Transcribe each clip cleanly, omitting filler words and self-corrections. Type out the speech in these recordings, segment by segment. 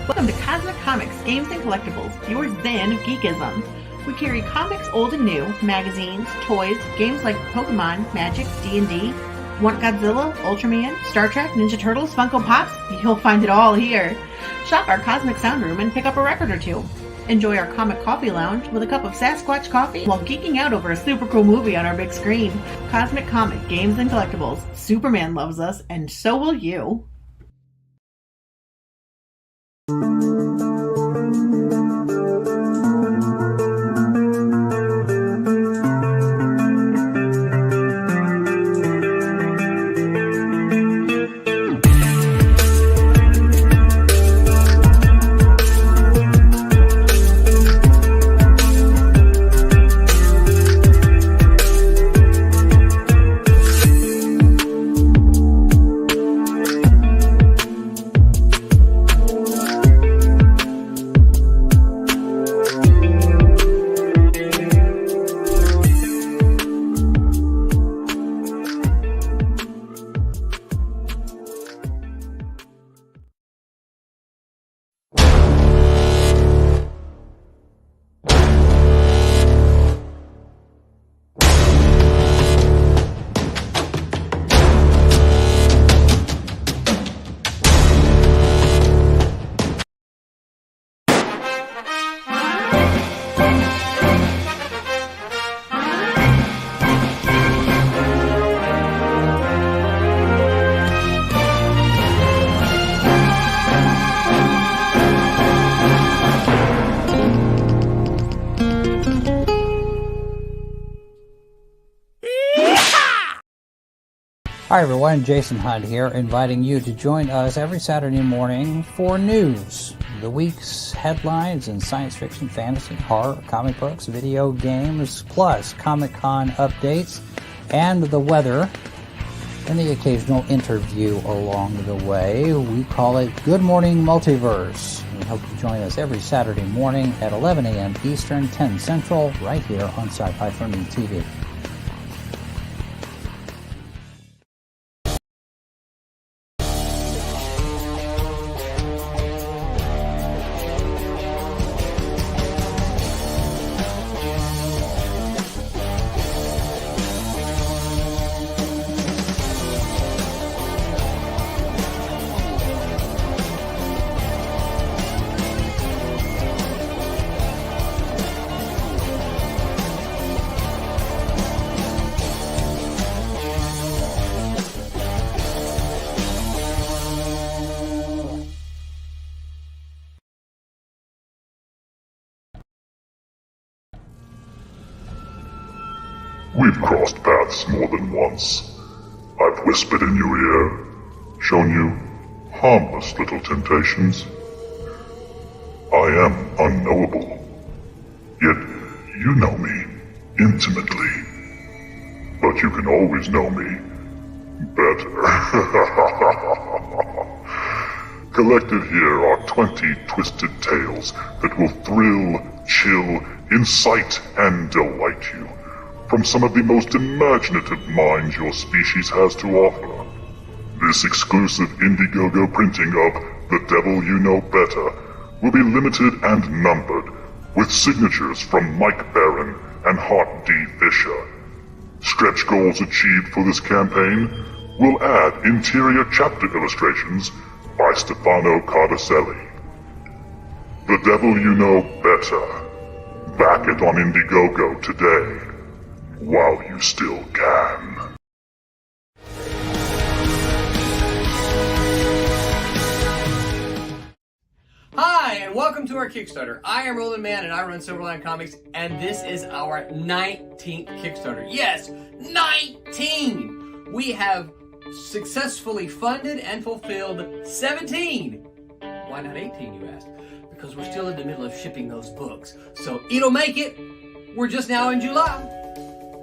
Welcome to Cosmic Comics, Games and Collectibles, your zen of geekism. We carry comics old and new, magazines, toys, games like Pokemon, Magic, D&D. Want Godzilla, Ultraman, Star Trek, Ninja Turtles, Funko Pops? You'll find it all here. Shop our Cosmic Sound Room and pick up a record or two. Enjoy our Comic Coffee Lounge with a cup of Sasquatch coffee while geeking out over a super cool movie on our big screen. Cosmic Comic, Games and Collectibles. Superman loves us, and so will you. Hi everyone, Jason Hunt here, inviting you to join us every Saturday morning for news. The week's headlines in science fiction, fantasy, horror, comic books, video games, plus Comic-Con updates and the weather, and the occasional interview along the way. We call it Good Morning Multiverse. We hope you join us every Saturday morning at 11 a.m. Eastern, 10 Central, right here on Sci-Fi for Me TV. We've crossed paths more than once. I've whispered in your ear, shown you harmless little temptations. I am unknowable, yet you know me intimately. But you can always know me better. Collected here are 20 twisted tales that will thrill, chill, incite, and delight you from some of the most imaginative minds your species has to offer. This exclusive Indiegogo printing of The Devil You Know Better will be limited and numbered, with signatures from Mike Barron and Hart D. Fisher. Stretch goals achieved for this campaign will add interior chapter illustrations by Stefano Cardacelli. The Devil You Know Better. Back it on Indiegogo today, while you still can. Hi, and welcome to our Kickstarter. I am Roland, Mann, and I run Silverline Comics, and this is our 19th Kickstarter. Yes, 19! We have successfully funded and fulfilled 17. Why not 18, you ask? Because we're still in the middle of shipping those books. So it'll make it. We're just now in July.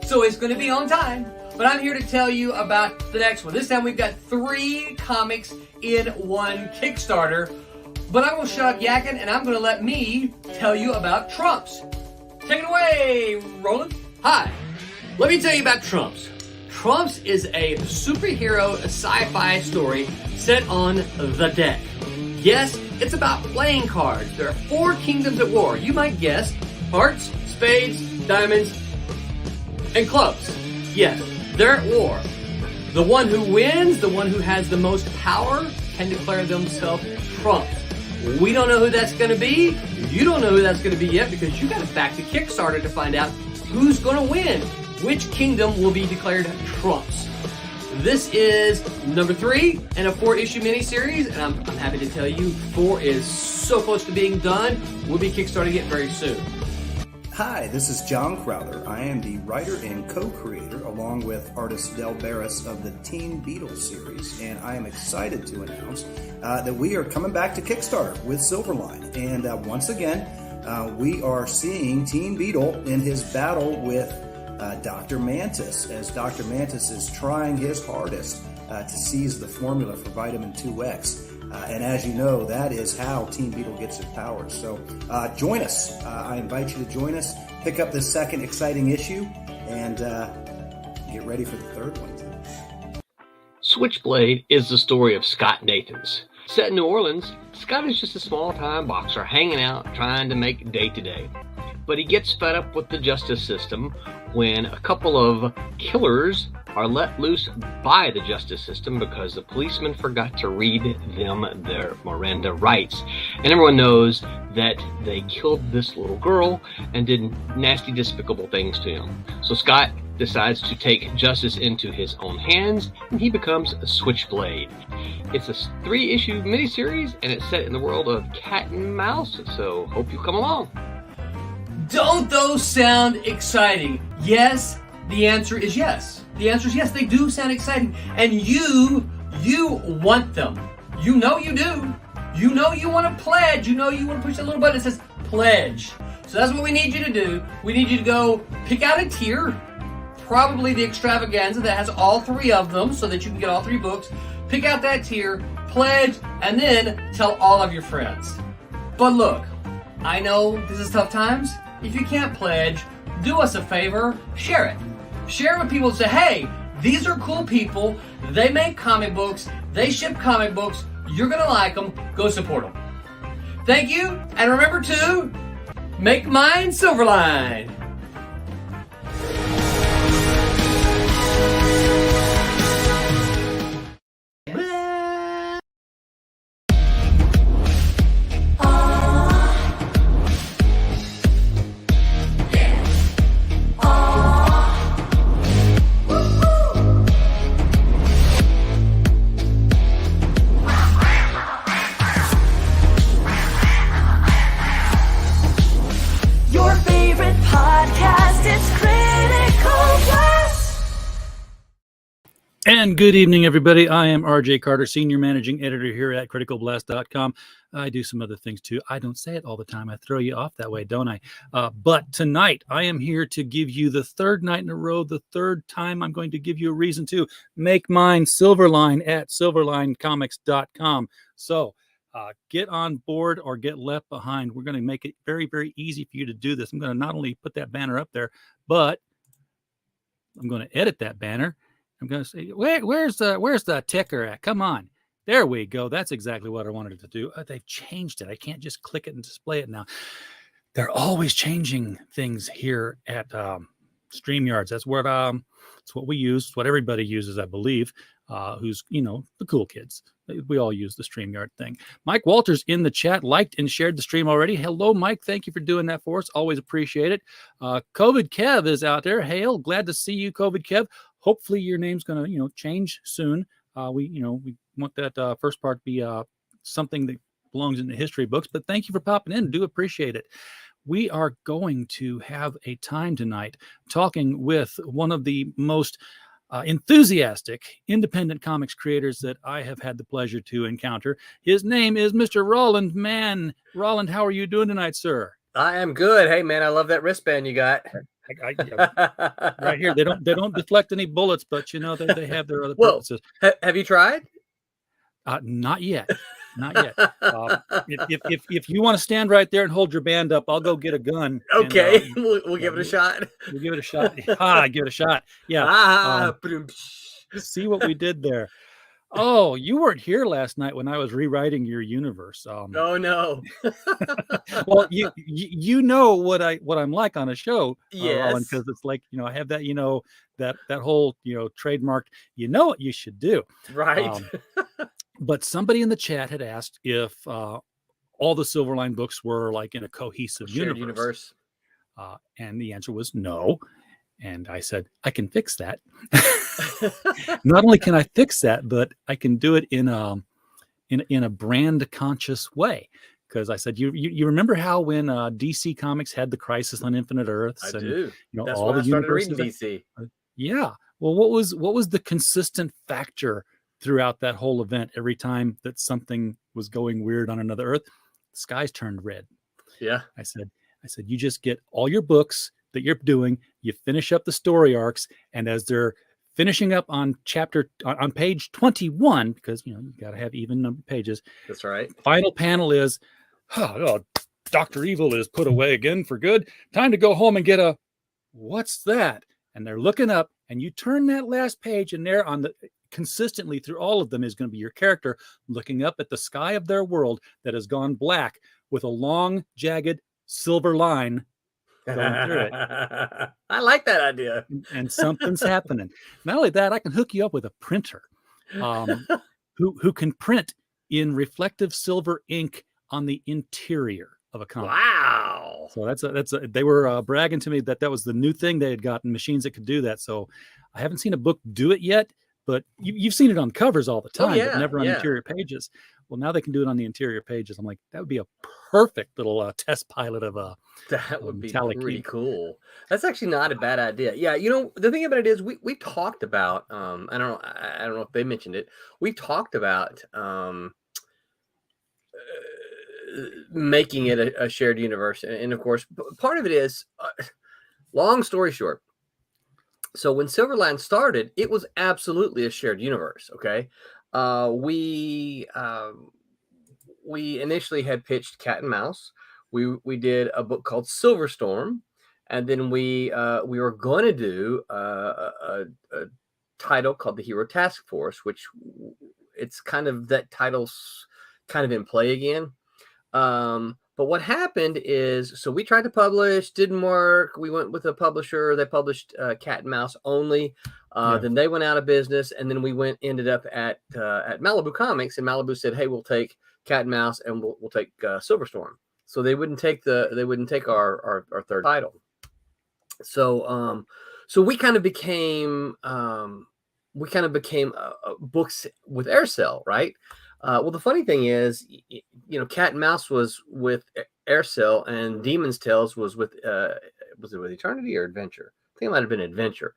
So it's going to be on time. But I'm here to tell you about the next one. This time we've got 3 comics in one Kickstarter. But I'm going to shut up yakking, and I'm going to let me tell you about Trumps. Take it away, Roland. Hi. Let me tell you about Trumps. Trumps is a superhero sci-fi story set on the deck. Yes, It's about playing cards. There are 4 kingdoms at war. You might guess: hearts, spades, diamonds, and clubs. Yes, they're at war. The one who wins, the one who has the most power, can declare themselves trump. We don't know who that's going to be. You don't know who that's going to be yet, because you got to back the Kickstarter to find out who's going to win. Which kingdom will be declared trumps? This is number 3 in a 4-issue miniseries, and I'm happy to tell you 4 is so close to being done. We'll be kickstarting it very soon. Hi, this is John Crowther. I am the writer and co-creator, along with artist Del Barris, of the Teen Beetle series, and I am excited to announce that we are coming back to Kickstarter with Silverline. And once again, we are seeing Teen Beetle in his battle with Dr. Mantis, as Dr. Mantis is trying his hardest to seize the formula for vitamin 2X. And as you know, that is how Teen Beetle gets its powers. So join us. I invite you to join us. Pick up this second exciting issue and get ready for the third one. Switchblade is the story of Scott Nathans. Set in New Orleans, Scott is just a small-time boxer hanging out trying to make day-to-day. But he gets fed up with the justice system when a couple of killers are let loose by the justice system because the policeman forgot to read them their Miranda rights. And everyone knows that they killed this little girl and did nasty, despicable things to him. So Scott decides to take justice into his own hands, and he becomes a Switchblade. It's a 3-issue miniseries, and it's set in the world of cat and mouse, so hope you come along. Don't those sound exciting? Yes, the answer is yes. The answer is yes, they do sound exciting. And you want them. You know you do. You know you want to pledge. You know you want to push that little button that says pledge. So that's what we need you to do. We need you to go pick out a tier, probably the extravaganza that has all 3 of them so that you can get all 3 books. Pick out that tier, pledge, and then tell all of your friends. But look, I know this is tough times. If you can't pledge, do us a favor, share it. Share it with people and say, hey, these are cool people. They make comic books. They ship comic books. You're going to like them. Go support them. Thank you. And remember to make mine Silverline. And good evening, everybody. I am RJ Carter, Senior Managing Editor here at CriticalBlast.com. I do some other things too. I don't say it all the time. I throw you off that way, don't I? But tonight, I am here to give you the 3rd night in a row, the 3rd time I'm going to give you a reason to make mine Silverline at silverlinecomics.com. So get on board or get left behind. We're going to make it very, very easy for you to do this. I'm going to not only put that banner up there, but I'm going to edit that banner. I'm going to say, where's the ticker at? Come on. There we go. That's exactly what I wanted to do. They've changed it. I can't just click it and display it now. They're always changing things here at StreamYards. That's what we use. It's what everybody uses, I believe, who's, the cool kids. We all use the StreamYard thing. Mike Walters in the chat liked and shared the stream already. Hello, Mike. Thank you for doing that for us. Always appreciate it. COVID Kev is out there. Hail. Glad to see you, COVID Kev. Hopefully your name's going to, change soon. We want that first part to be something that belongs in the history books. But thank you for popping in. Do appreciate it. We are going to have a time tonight talking with one of the most enthusiastic independent comics creators that I have had the pleasure to encounter. His name is Mr. Roland Mann. Roland, how are you doing tonight, sir? I am good. Hey, man, I love that wristband you got. Right here. They don't deflect any bullets, but they have their other purposes. Have you tried? Not yet. Not yet. If you want to stand right there and hold your band up, I'll go get a gun. Okay, and, we'll give it a shot. We'll give it a shot. Give it a shot. Yeah. See what we did there. Oh, you weren't here last night when I was rewriting your universe. Oh no. Well, you know what I'm like on a show, Roland, Yes. because it's like, I have that, that whole, trademarked, what you should do. Right. But somebody in the chat had asked if all the Silverline books were like in a cohesive Shared universe. And the answer was no. And I said, I can fix that. Not only can I fix that, but I can do it in a brand conscious way. Because I said, you remember how when DC Comics had the Crisis on Infinite Earths, I and do. That's all when the I started reading universes? DC. Yeah. Well, what was the consistent factor throughout that whole event? Every time that something was going weird on another Earth, the skies turned red. Yeah. I said, you just get all your books that you're doing, you finish up the story arcs, and as they're finishing up on page 21, because you got to have even number pages. That's right. Final panel is, Dr. Evil is put away again for good. Time to go home and get what's that? And they're looking up, and you turn that last page, and there consistently through all of them is going to be your character looking up at the sky of their world that has gone black with a long, jagged silver line going through it. I like that idea. And something's happening. Not only that, I can hook you up with a printer who can print in reflective silver ink on the interior of a comic. Wow. So they were bragging to me that was the new thing they had gotten, machines that could do that. So I haven't seen a book do it yet, but you've seen it on covers all the time, but never on interior pages. Well, now they can do it on the interior pages. I'm like, that would be a perfect little test pilot of that would be pretty ink. cool. That's actually not a bad idea. Yeah, the thing about it is we talked about I don't know if they mentioned it. We talked about making it a shared universe, and of course part of it is long story short. So when Silverline started, it was absolutely a shared universe. Okay, we initially had pitched Cat and Mouse. We did a book called Silver Storm, and then we were going to do a title called The Hero Task Force, which it's kind of that title's kind of in play again. But what happened is, so we tried to publish, didn't work. We went with a publisher. They published Cat and Mouse only. Then they went out of business, and then we ended up at Malibu Comics, and Malibu said, "Hey, we'll take Cat and Mouse, and we'll take Silverstorm." So they wouldn't take our third title. So we kind of became books with Aircell, right? Well, the funny thing is, Cat and Mouse was with Aircell, and Demon's Tales was with was it with Eternity or Adventure? I think it might have been Adventure.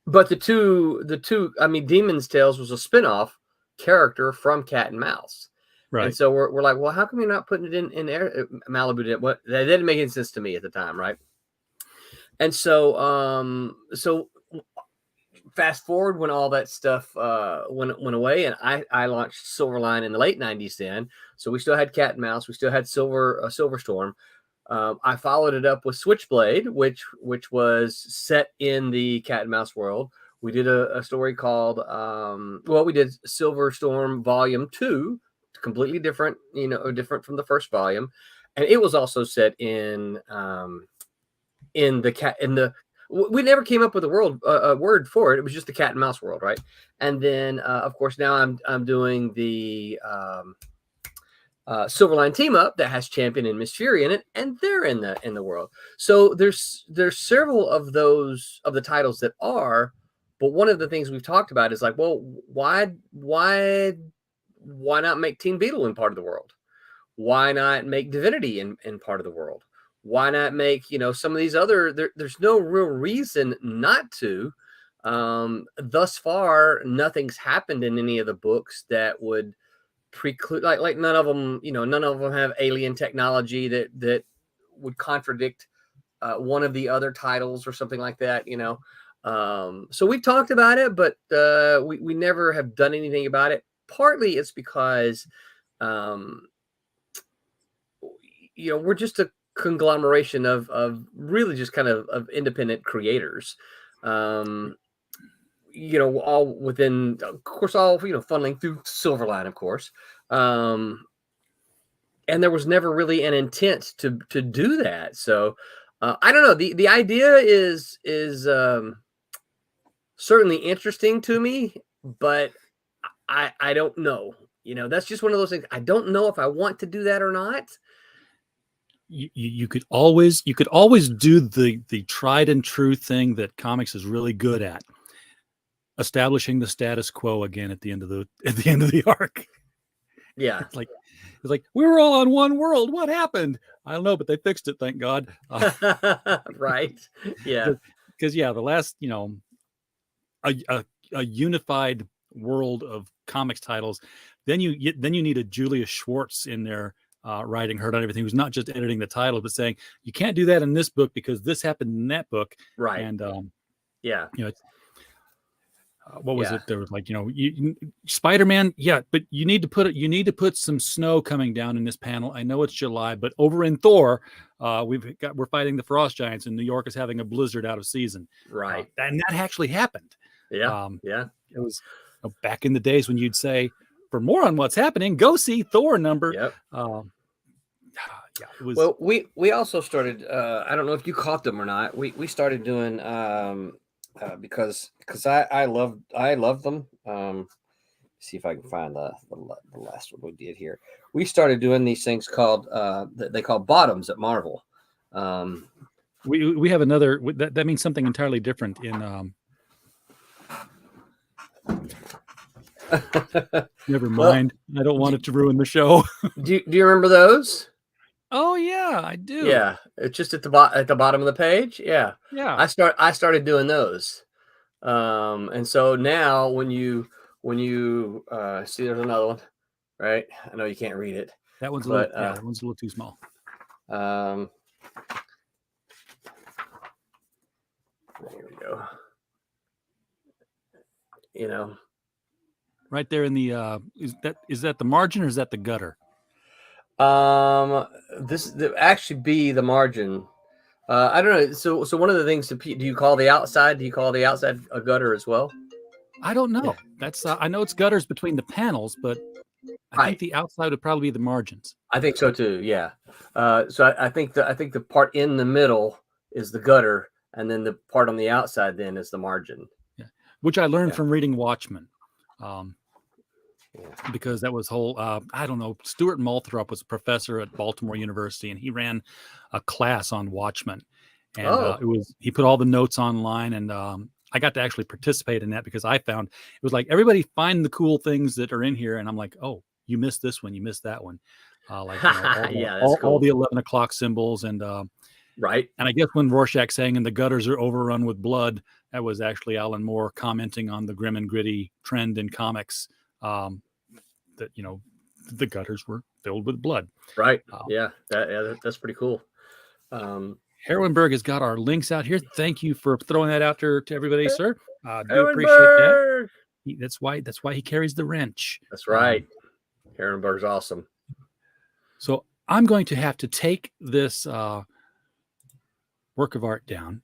But the two, I mean, Demon's Tales was a spinoff character from Cat and Mouse. Right. And so we're like, well, how come you're not putting it in Air Malibu? That didn't make any sense to me at the time, right? And so fast forward when all that stuff went away, and I launched Silverline in the late 90s then. So we still had Cat and Mouse. We still had Silverstorm. I followed it up with Switchblade, which was set in the Cat and Mouse world. We did a story called, we did Silverstorm Volume 2, completely different, different from the first volume. And it was also set in we never came up with a word for it. It was just the Cat and Mouse world, right? And then, of course, now I'm doing the Silverline team up that has Champion and Miss Fury in it, and they're in the world. So there's several of the titles that are, but one of the things we've talked about is like, well, why not make Teen Beetle in part of the world? Why not make Divinity in part of the world? Why not make, some of these other, there's no real reason not to. Thus far, nothing's happened in any of the books that would preclude, like none of them have alien technology that would contradict one of the other titles or something like that, So we've talked about it, but we never have done anything about it. Partly it's because, we're just a conglomeration of really just kind of independent creators. all within, of course, all funneling through Silverline, of course. And there was never really an intent to do that. So I don't know. The idea is certainly interesting to me, but I don't know. That's just one of those things. I don't know if I want to do that or not. You could always do the tried and true thing that comics is really good at, establishing the status quo again at the end of the arc. Yeah, it's like we were all on one world. What happened? I don't know, but they fixed it, thank God. Right. Yeah. Because the last a unified world of comics titles, then you need a Julius Schwartz in there. Writing her on everything, who's not just editing the title, but saying you can't do that in this book because this happened in that book. Right. And it's, what was it? There was Spider-Man. Yeah, but you need to put some snow coming down in this panel. I know it's July, but over in Thor, we're fighting the frost giants, and New York is having a blizzard out of season. Right. And that actually happened. Yeah. It was back in the days when you'd say, for more on what's happening, go see Thor number. Yep. It was... Well, we also started. I don't know if you caught them or not. We started doing because I love them. See if I can find the last one we did here. We started doing these things called they call bottoms at Marvel. We have another that means something entirely different in. Never mind. Well, I don't want it to ruin the show. Do you remember those? Oh yeah, I do. Yeah, it's just at the bottom of the page. Yeah. I started doing those, and so now when you see, there's another one, right? I know you can't read it. That one's that one's a little too small. There we go. Right there in the is that the margin or is that the gutter? This actually be the margin. I don't know. So one of the things do you call the outside? Do you call the outside a gutter as well? I don't know. That's I know it's gutters between the panels, but I think the outside would probably be the margins. I think so too. Yeah. So I think the part in the middle is the gutter, and then the part on the outside then is the margin. Yeah, which I learned from reading Watchmen. Because that was whole, I don't know, Stuart Malthrop was a professor at Baltimore University, and he ran a class on Watchmen. And he put all the notes online, and I got to actually participate in that because I found it was like everybody find the cool things that are in here, and I'm like, oh, you missed this one, you missed that one. All the 11 o'clock symbols, and right. And I guess when Rorschach saying, "And the gutters are overrun with blood," that was actually Alan Moore commenting on the grim and gritty trend in comics. That the gutters were filled with blood. Right. That's pretty cool. Herwenberg has got our links out here. Thank you for throwing that out there to everybody, sir. Do appreciate that. That's why he carries the wrench. That's right. Herwenberg's awesome. So I'm going to have to take this work of art down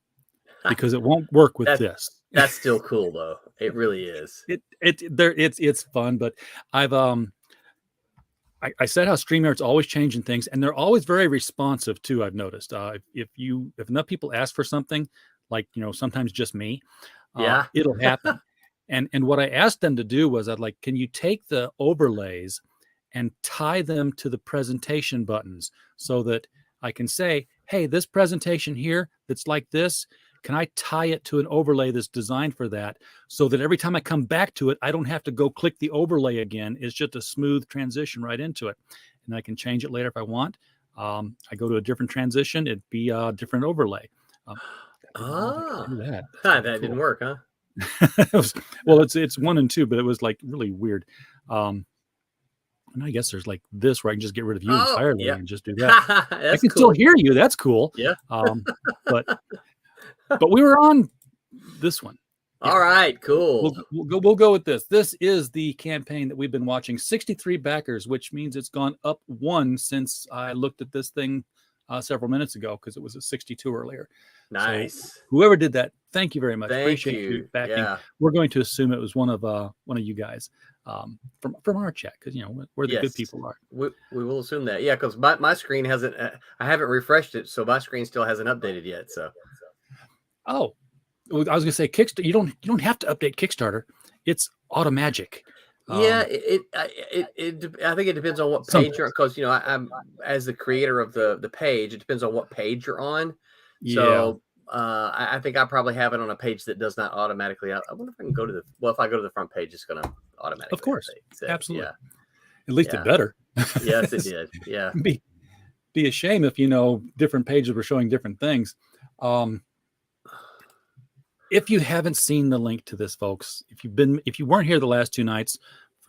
because it won't work with this. That's still cool though. It really is. It's fun, but I've I said how StreamYard's always changing things, and they're always very responsive too. I've noticed if enough people ask for something, like sometimes just me, it'll happen. And what I asked them to do was can you take the overlays and tie them to the presentation buttons so that I can say, hey, this presentation here that's like this. Can I tie it to an overlay that's designed for that so that every time I come back to it, I don't have to go click the overlay again. It's just a smooth transition right into it. And I can change it later if I want. I go to a different transition. It'd be a different overlay. That didn't work, huh? It's 1 and 2, but it was really weird. And I guess there's this where I can just get rid of you entirely and just do that. I can still hear you. That's cool. Yeah. But we were on this one. All right, cool. We'll go with this. This is the campaign that we've been watching. 63 backers, which means it's gone up 1 since I looked at this thing several minutes ago because it was at 62 earlier. Nice. So whoever did that, thank you very much. Thank Appreciate you. your backing. Yeah. We're going to assume it was one of you guys from our chat because where the good people are. We will assume that. Yeah, because my screen hasn't. I haven't refreshed it, so my screen still hasn't updated yet. So. Oh, well, I was gonna say Kickstarter. You don't have to update Kickstarter. It's automagic. Yeah, I think it depends on what page you're on, because I'm as the creator of the page. It depends on what page you're on. Yeah. So I think I probably have it on a page that does not automatically. I wonder if I can go to the. Well, if I go to the front page, it's going to automatically. Of course, update. absolutely. Yeah. At least it better. Yes, it did. Yeah. Be a shame if different pages were showing different things. If you haven't seen the link to this, folks, if you weren't here the last 2 nights,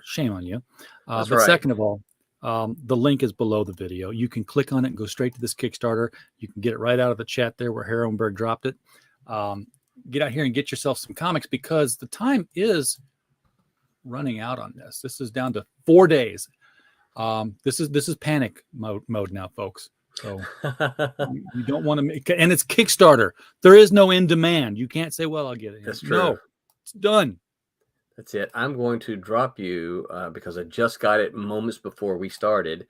shame on you. That's but right. Second of all, the link is below the video. You can click on it and go straight to this Kickstarter. You can get it right out of the chat there where Harrenberg dropped it. Get out here and get yourself some comics because the time is running out on this. This is down to 4 days. This is panic mode now, folks. So you don't want to make, and it's Kickstarter. There is no in demand. You can't say, "Well, I'll get it." That's true. No, it's done. That's it. I'm going to drop you because I just got it moments before we started.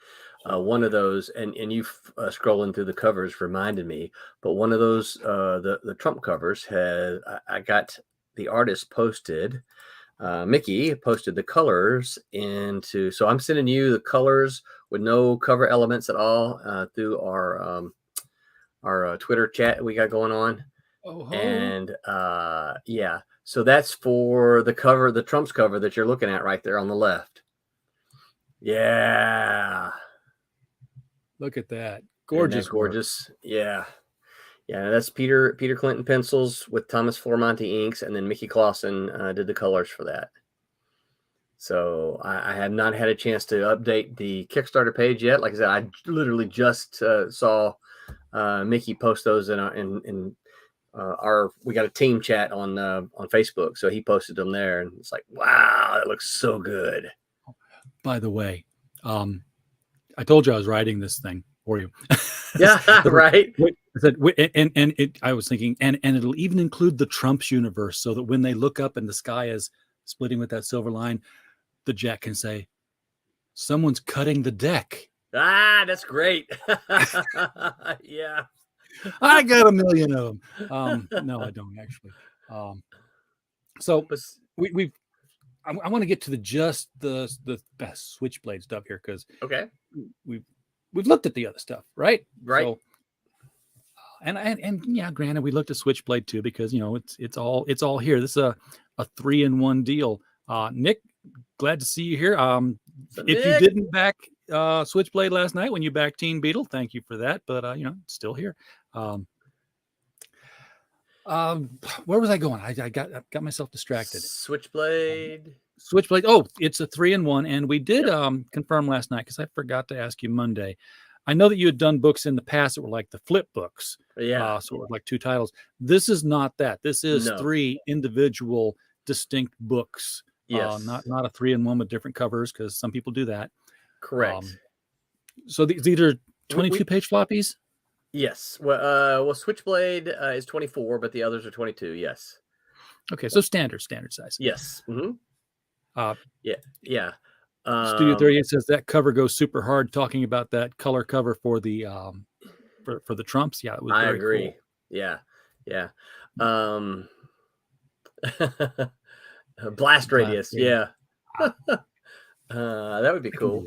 One of those, and you scrolling through the covers reminded me. But one of those, the Trump covers I got the artist posted. Mickey posted the colors into. So I'm sending you the colors with no cover elements at all through our Twitter chat we got going on. Oh, and yeah. So that's for the cover, the Trump's cover that you're looking at right there on the left. Yeah. Look at that. Gorgeous. Gorgeous. Yeah. Yeah. That's Peter Clinton pencils with Thomas Flormonti inks. And then Mickey Clausen did the colors for that. So I have not had a chance to update the Kickstarter page yet. Like I said, I literally just saw Mickey post those in we got a team chat on Facebook, so he posted them there, and it's like, wow, that looks so good. By the way, I told you I was writing this thing for you. Yeah, right. I was thinking, and it'll even include the Trump's universe, so that when they look up and the sky is splitting with that silver line, the Jack can say, "Someone's cutting the deck." Ah, that's great. Yeah. I got 1 million of them. No, I don't actually. So I want to get to the best Switchblade stuff here because we've looked at the other stuff, right? Right. So, and yeah, granted, we looked at Switchblade too because it's all here. This is a 3-in-1 deal. Nick, glad to see you here. If you didn't back Switchblade last night when you backed Teen Beetle, thank you for that. But it's still here. Where was I going? I got myself distracted. Switchblade. Oh, it's a 3-in-1, and we did confirm last night because I forgot to ask you Monday. I know that you had done books in the past that were like the flip books. Yeah. So it was like 2 titles. This is not that. This is 3 individual distinct books. Yes. Not a 3-in-1 with different covers because some people do that. Correct. So these are 22-page floppies? Yes. Well, Switchblade is 24, but the others are 22. Yes. Okay, so standard size. Yes. Mm-hmm. Yeah. Studio 38 says that cover goes super hard. Talking about that color cover for the for the Trumps. Yeah, it was. I very agree. Cool. Yeah. Blast radius. Yeah. That would be cool.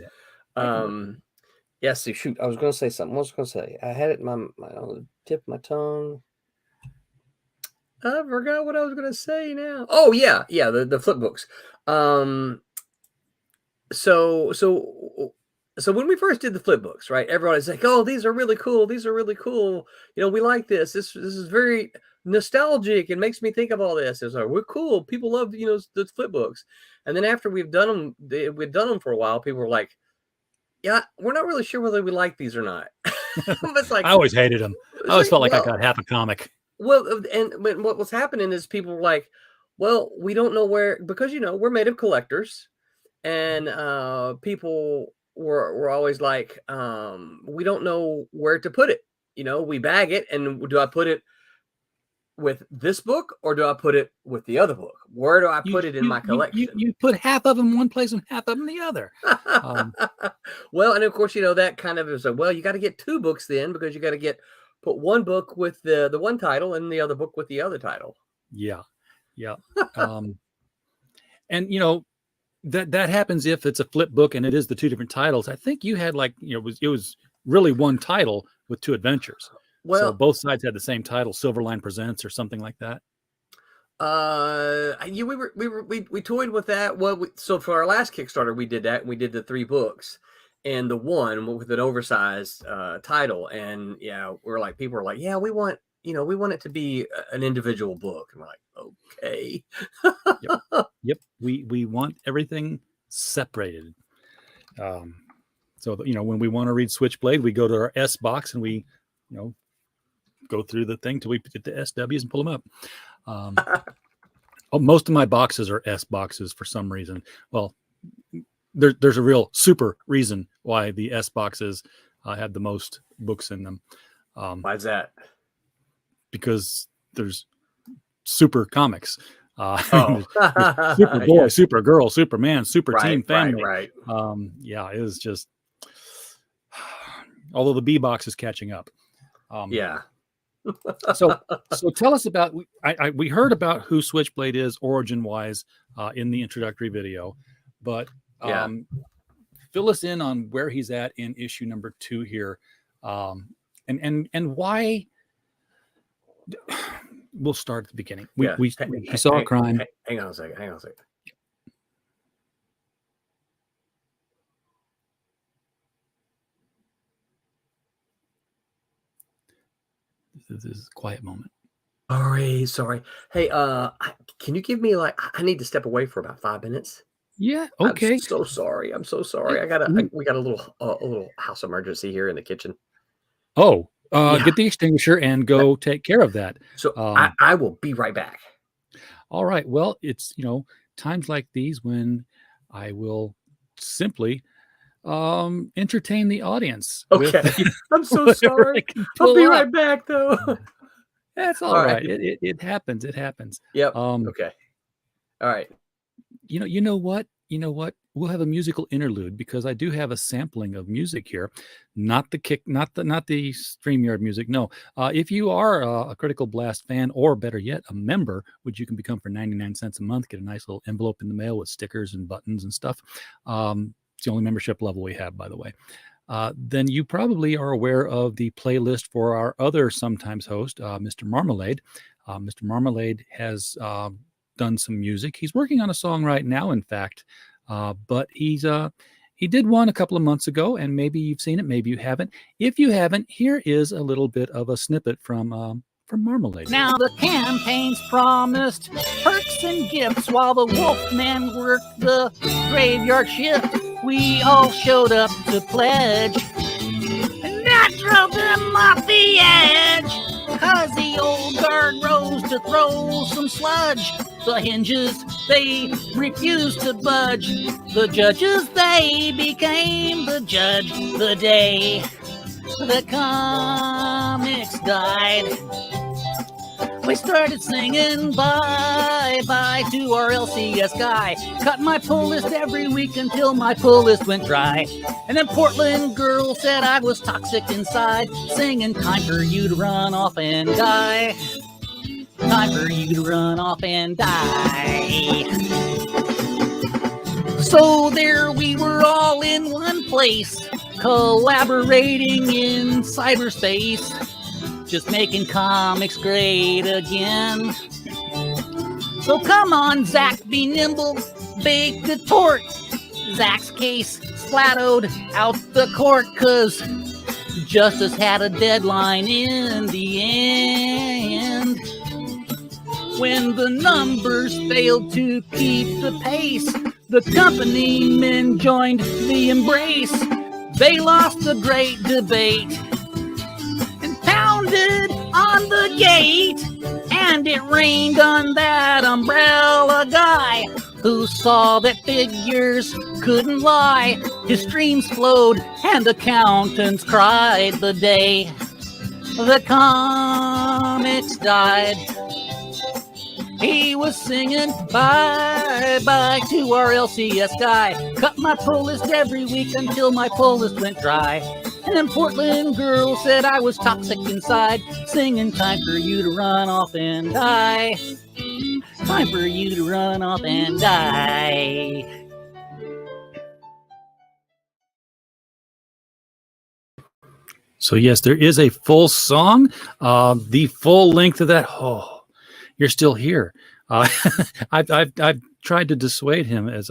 Yeah, so shoot, I was going to say something. What was I going to say? I had it in on the tip of my tongue. I forgot what I was going to say now. Oh, yeah, the flip books. So when we first did the flip books, right, everyone is like, oh, these are really cool. These are really cool. We like this. This is very nostalgic. It makes me think of all this. It's like, we're cool. People love, the flip books. And then after we've done them for a while, people were like, yeah, we're not really sure whether we like these or not. It's like, I always hated them. I always felt like I got half a comic. Well, and what was happening is people were like, well, we don't know where, because, we're made of collectors, and people were always like, we don't know where to put it. we bag it, and do I put it with this book or do I put it with the other book? Where do I put it in my collection? You put half of them one place and half of them the other. Well, and of course, that kind of is well, you got to get 2 books then, because you got to put one book with the one title and the other book with the other title. Yeah. And that happens if it's a flip book and it is the 2 different titles. I think you had it was really one title with 2 adventures. Well, so both sides had the same title, Silverline Presents or something like that. We toyed with that. Well, so for our last Kickstarter, we did that. We did the 3 books and the one with an oversized title. And people were like, yeah, we want it to be an individual book. And we're like, okay. Yep. We want everything separated. So when we want to read Switchblade, we go to our S box and we, go through the thing till we get the SWs and pull them up. Most of my boxes are S boxes for some reason. Well, there's a real super reason why the S boxes have the most books in them. Why is that? Because there's super comics. Super boy, yeah. Super girl, Superman, super team, family. Right. It was just. Although the B box is catching up. So tell us about. We heard about who Switchblade is origin wise in the introductory video, but fill us in on where he's at in issue number 2 here, and why. We'll start at the beginning. We saw a crime. Hang on a second. This is a quiet moment. Sorry. Hey, can you give me I need to step away for about 5 minutes. Yeah. Okay. I'm so sorry. We got a little house emergency here in the kitchen. Oh, get the extinguisher and go take care of that. So I will be right back. All right. Well, it's, times like these when I will simply entertain the audience. Okay. I'm so sorry. I'll be right back though. That's all right. It happens. It happens. Yep. Okay. All right. You know what? We'll have a musical interlude because I do have a sampling of music here, not the StreamYard music. No, if you are a Critical Blast fan, or better yet, a member, which you can become for 99 cents a month, get a nice little envelope in the mail with stickers and buttons and stuff. It's the only membership level we have, by the way. Then you probably are aware of the playlist for our other sometimes host, Mr. Marmalade. Mr. Marmalade has done some music. He's working on a song right now, in fact, but he did one a couple of months ago, and maybe you've seen it, maybe you haven't. If you haven't, here is a little bit of a snippet from Marmalade. Now the campaign's promised perks and gifts while the Wolfman worked the graveyard shift. We all showed up to pledge, and that drove them off the edge, 'cause the old guard rose to throw some sludge. The hinges, they refused to budge. The judges, they became the judge the day the comics died. We started singing bye-bye to our LCS guy. Cut my pull list every week until my pull list went dry. And then Portland girl said I was toxic inside, singing time for you to run off and die. Time for you to run off and die. So there we were all in one place, collaborating in cyberspace, just making comics great again. So come on, Zach, be nimble, bake the tort. Zach's case splattered out the court, 'cause justice had a deadline in the end. When the numbers failed to keep the pace, the company men joined the embrace. They lost the great debate and pounded on the gate, and it rained on that umbrella guy who saw that figures couldn't lie. His streams flowed and accountants cried the day the comics died. He was singing bye-bye to our LCS guy. Cut my pull list every week until my pull list went dry. And then Portland girl said I was toxic inside, singing time for you to run off and die. Time for you to run off and die. So yes, there is a full song. The full length of that. Oh, you're still here. I've tried to dissuade him as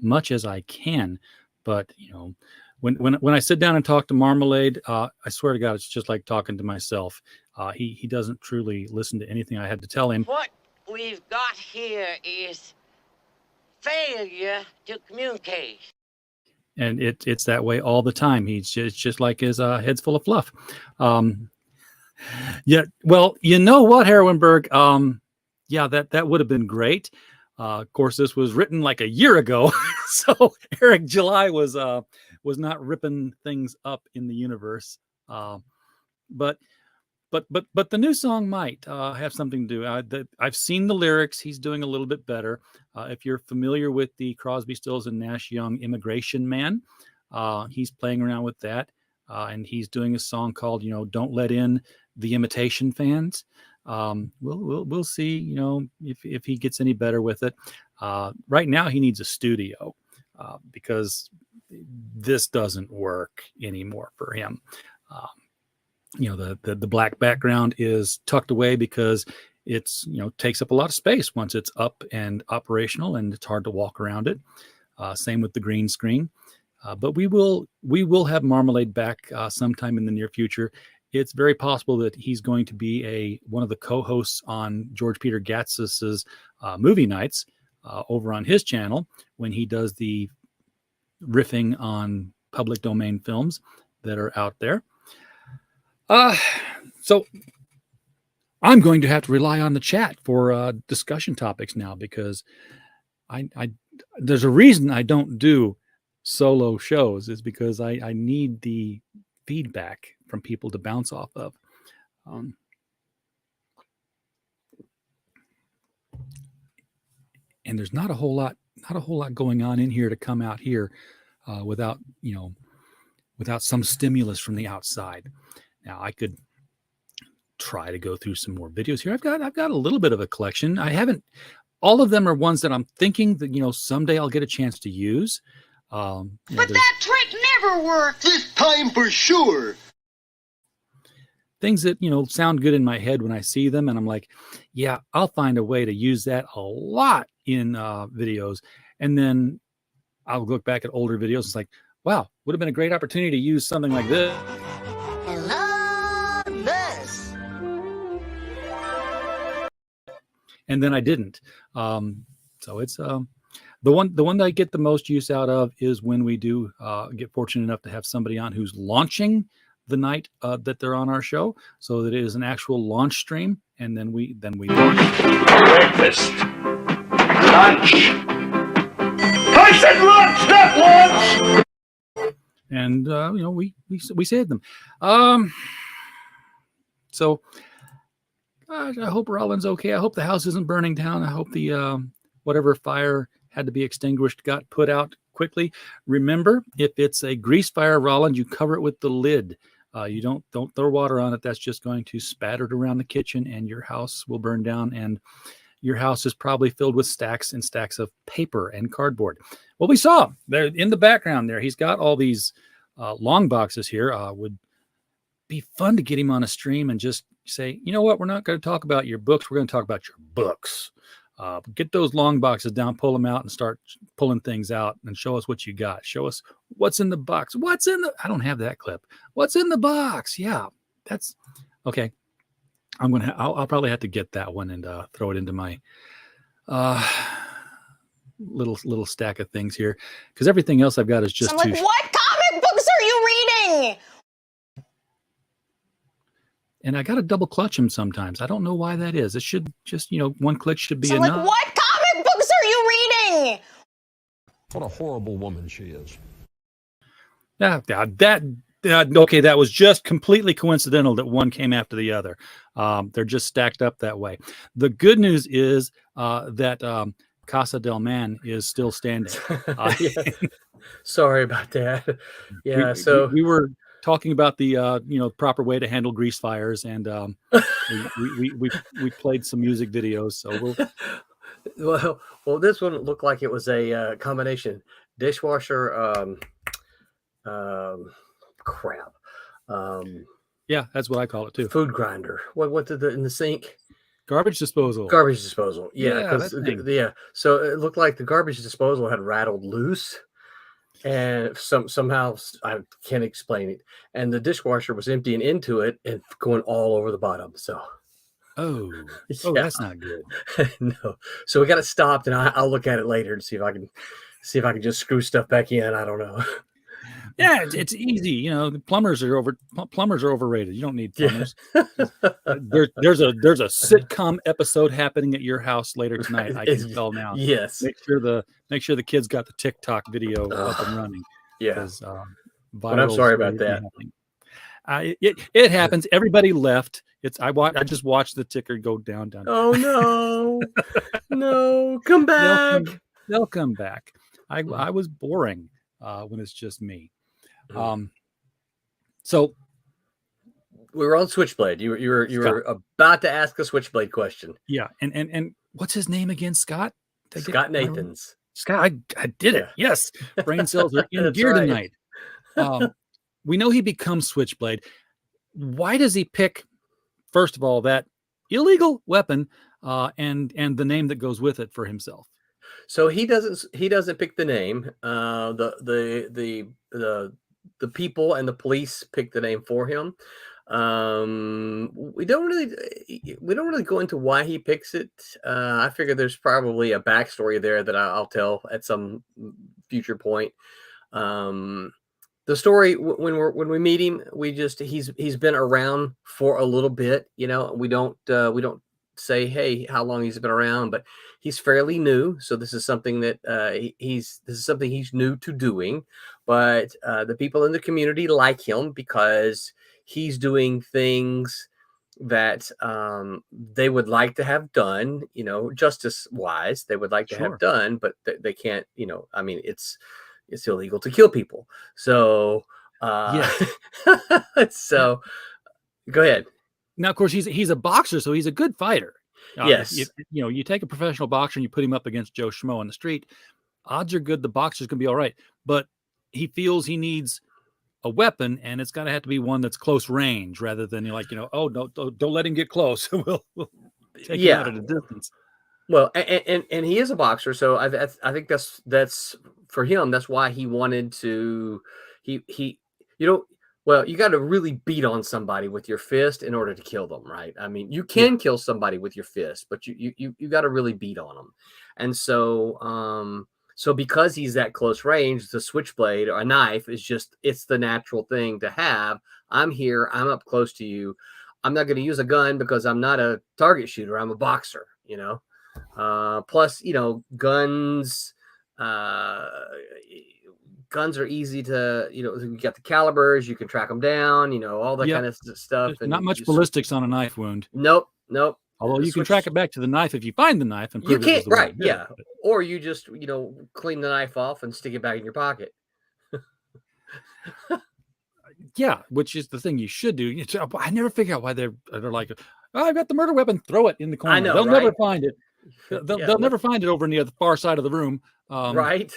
much as I can, but you know, when I sit down and talk to Marmalade, I swear to God, it's just like talking to myself. He doesn't truly listen to anything I had to tell him. What we've got here is failure to communicate. And it's that way all the time. It's just like his head's full of fluff. Yeah, well, you know what, Heroinberg? Yeah, that would have been great. Of course, this was written like a year ago, so Eric July was not ripping things up in the universe. But the new song might have something to do. I've seen the lyrics. He's doing a little bit better. If you're familiar with the Crosby, Stills, and Nash Young Immigration Man, he's playing around with that, and he's doing a song called, you know, "Don't Let In the Imitation Fans." We'll see, you know, if he gets any better with it. Right now, he needs a studio because this doesn't work anymore for him. You know, the black background is tucked away because it's, you know, takes up a lot of space once it's up and operational, and it's hard to walk around it. Same with the green screen. But we will have Marmalade back sometime in the near future. It's very possible that he's going to be one of the co-hosts on George Peter Gatsis's movie nights over on his channel when he does the riffing on public domain films that are out there. So I'm going to have to rely on the chat for discussion topics now, because there's a reason I don't do solo shows, is because I need the feedback from people to bounce off of. And there's not a whole lot going on in here to come out here without some stimulus from the outside. Now I could try to go through some more videos here. I've got a little bit of a collection. I haven't. All of them are ones that I'm thinking that, you know, someday I'll get a chance to use. But that trick never worked. This time for sure. Things that, you know, sound good in my head when I see them, and I'm like, yeah, I'll find a way to use that a lot in videos. And then I'll look back at older videos. It's like, wow, would have been a great opportunity to use something like this. I love this. And then I didn't. So it's the one that I get the most use out of is when we do get fortunate enough to have somebody on who's launching the night that they're on our show, so that it is an actual launch stream, and then we launch. Breakfast. Lunch. I said lunch, not lunch! And you know, we saved them. So I hope Roland's okay. I hope the house isn't burning down. I hope the whatever fire had to be extinguished got put out quickly. Remember, if it's a grease fire, Roland, you cover it with the lid. You don't throw water on it. That's just going to spatter it around the kitchen, and your house will burn down. And your house is probably filled with stacks and stacks of paper and cardboard. Well, we saw there in the background there. He's got all these long boxes here. Would be fun to get him on a stream and just say, you know what? We're not going to talk about your books. We're going to talk about your books. Get those long boxes down, pull them out, and start pulling things out, and show us what you got. Show us what's in the box. What's in the? I don't have that clip. What's in the box? Yeah, that's okay. I'll probably have to get that one and throw it into my little stack of things here, because everything else I've got is just. I'm like, what comic books are you reading? And I got to double clutch them sometimes. I don't know why that is. It should just, you know, one click should be enough. Like, what comic books are you reading? What a horrible woman she is. Yeah, Okay, that was just completely coincidental that one came after the other. They're just stacked up that way. The good news is that Casa del Mann is still standing. Yeah. Sorry about that. Yeah, we, so we were talking about the proper way to handle grease fires, and we played some music videos. So well, this one looked like it was a combination dishwasher. Crap. Yeah, that's what I call it too. Food grinder. What did in the sink? Garbage disposal. Garbage disposal. Yeah, Yeah, because that yeah. So it looked like the garbage disposal had rattled loose, and somehow I can't explain it. And the dishwasher was emptying into it and going all over the bottom. So. Oh, Yeah. that's not good. No. So we got it stopped, and I'll look at it later to see if I can just screw stuff back in. I don't know. Yeah, it's easy. The plumbers are overrated. You don't need plumbers. Yeah. There's a sitcom episode happening at your house later tonight. I can tell now. Yes. Make sure the kids got the TikTok video up and running. Yeah. But I'm sorry about that. It happens. Everybody left. I just watched the ticker go down. Oh no. No, come back. They'll come back. I was boring when it's just me. So we were on Switchblade. You were about to ask a Switchblade question. Yeah, and what's his name again? Scott? Scott Nathans. Scott, I did it. Yes, brain cells are in gear right. tonight. We know he becomes Switchblade. Why does he pick, first of all, that illegal weapon and the name that goes with it for himself? So he doesn't pick the name. The people and the police pick the name for him. We don't really go into why he picks it. I figure there's probably a backstory there that I'll tell at some future point. The story when we meet him, he's been around for a little bit. We don't say, hey, how long he's been around, but he's fairly new. So this is something that he's new to doing. But the people in the community like him because he's doing things that they would like to have done, justice wise, they would like to have done, but they can't, I mean, it's illegal to kill people. So, so go ahead. Now, of course, he's a boxer, so he's a good fighter. Yes. You take a professional boxer and you put him up against Joe Schmo on the street, odds are good the boxer's going to be all right. But he feels he needs a weapon, and it's got to have to be one that's close range rather than oh, no, don't let him get close. we'll take him out at a distance. Well, and he is a boxer, so I think that's for him. That's why he wanted to. Well, you got to really beat on somebody with your fist in order to kill them, right? I mean, you can kill somebody with your fist, but you got to really beat on them. And so, so because he's that close range, the switchblade or a knife it's the natural thing to have. I'm here. I'm up close to you. I'm not going to use a gun because I'm not a target shooter. I'm a boxer, plus, guns, guns are easy to, you got the calibers, you can track them down, all that kind of stuff. And not much ballistics on a knife wound. Nope. Although you can track it back to the knife if you find the knife and prove you can't, right? Yeah. Or you just, clean the knife off and stick it back in your pocket. Yeah, which is the thing you should do. I never figure out why they're like, oh, I've got the murder weapon, throw it in the corner. I know, they'll right? never find it. They'll never find it over near the far side of the room. Right.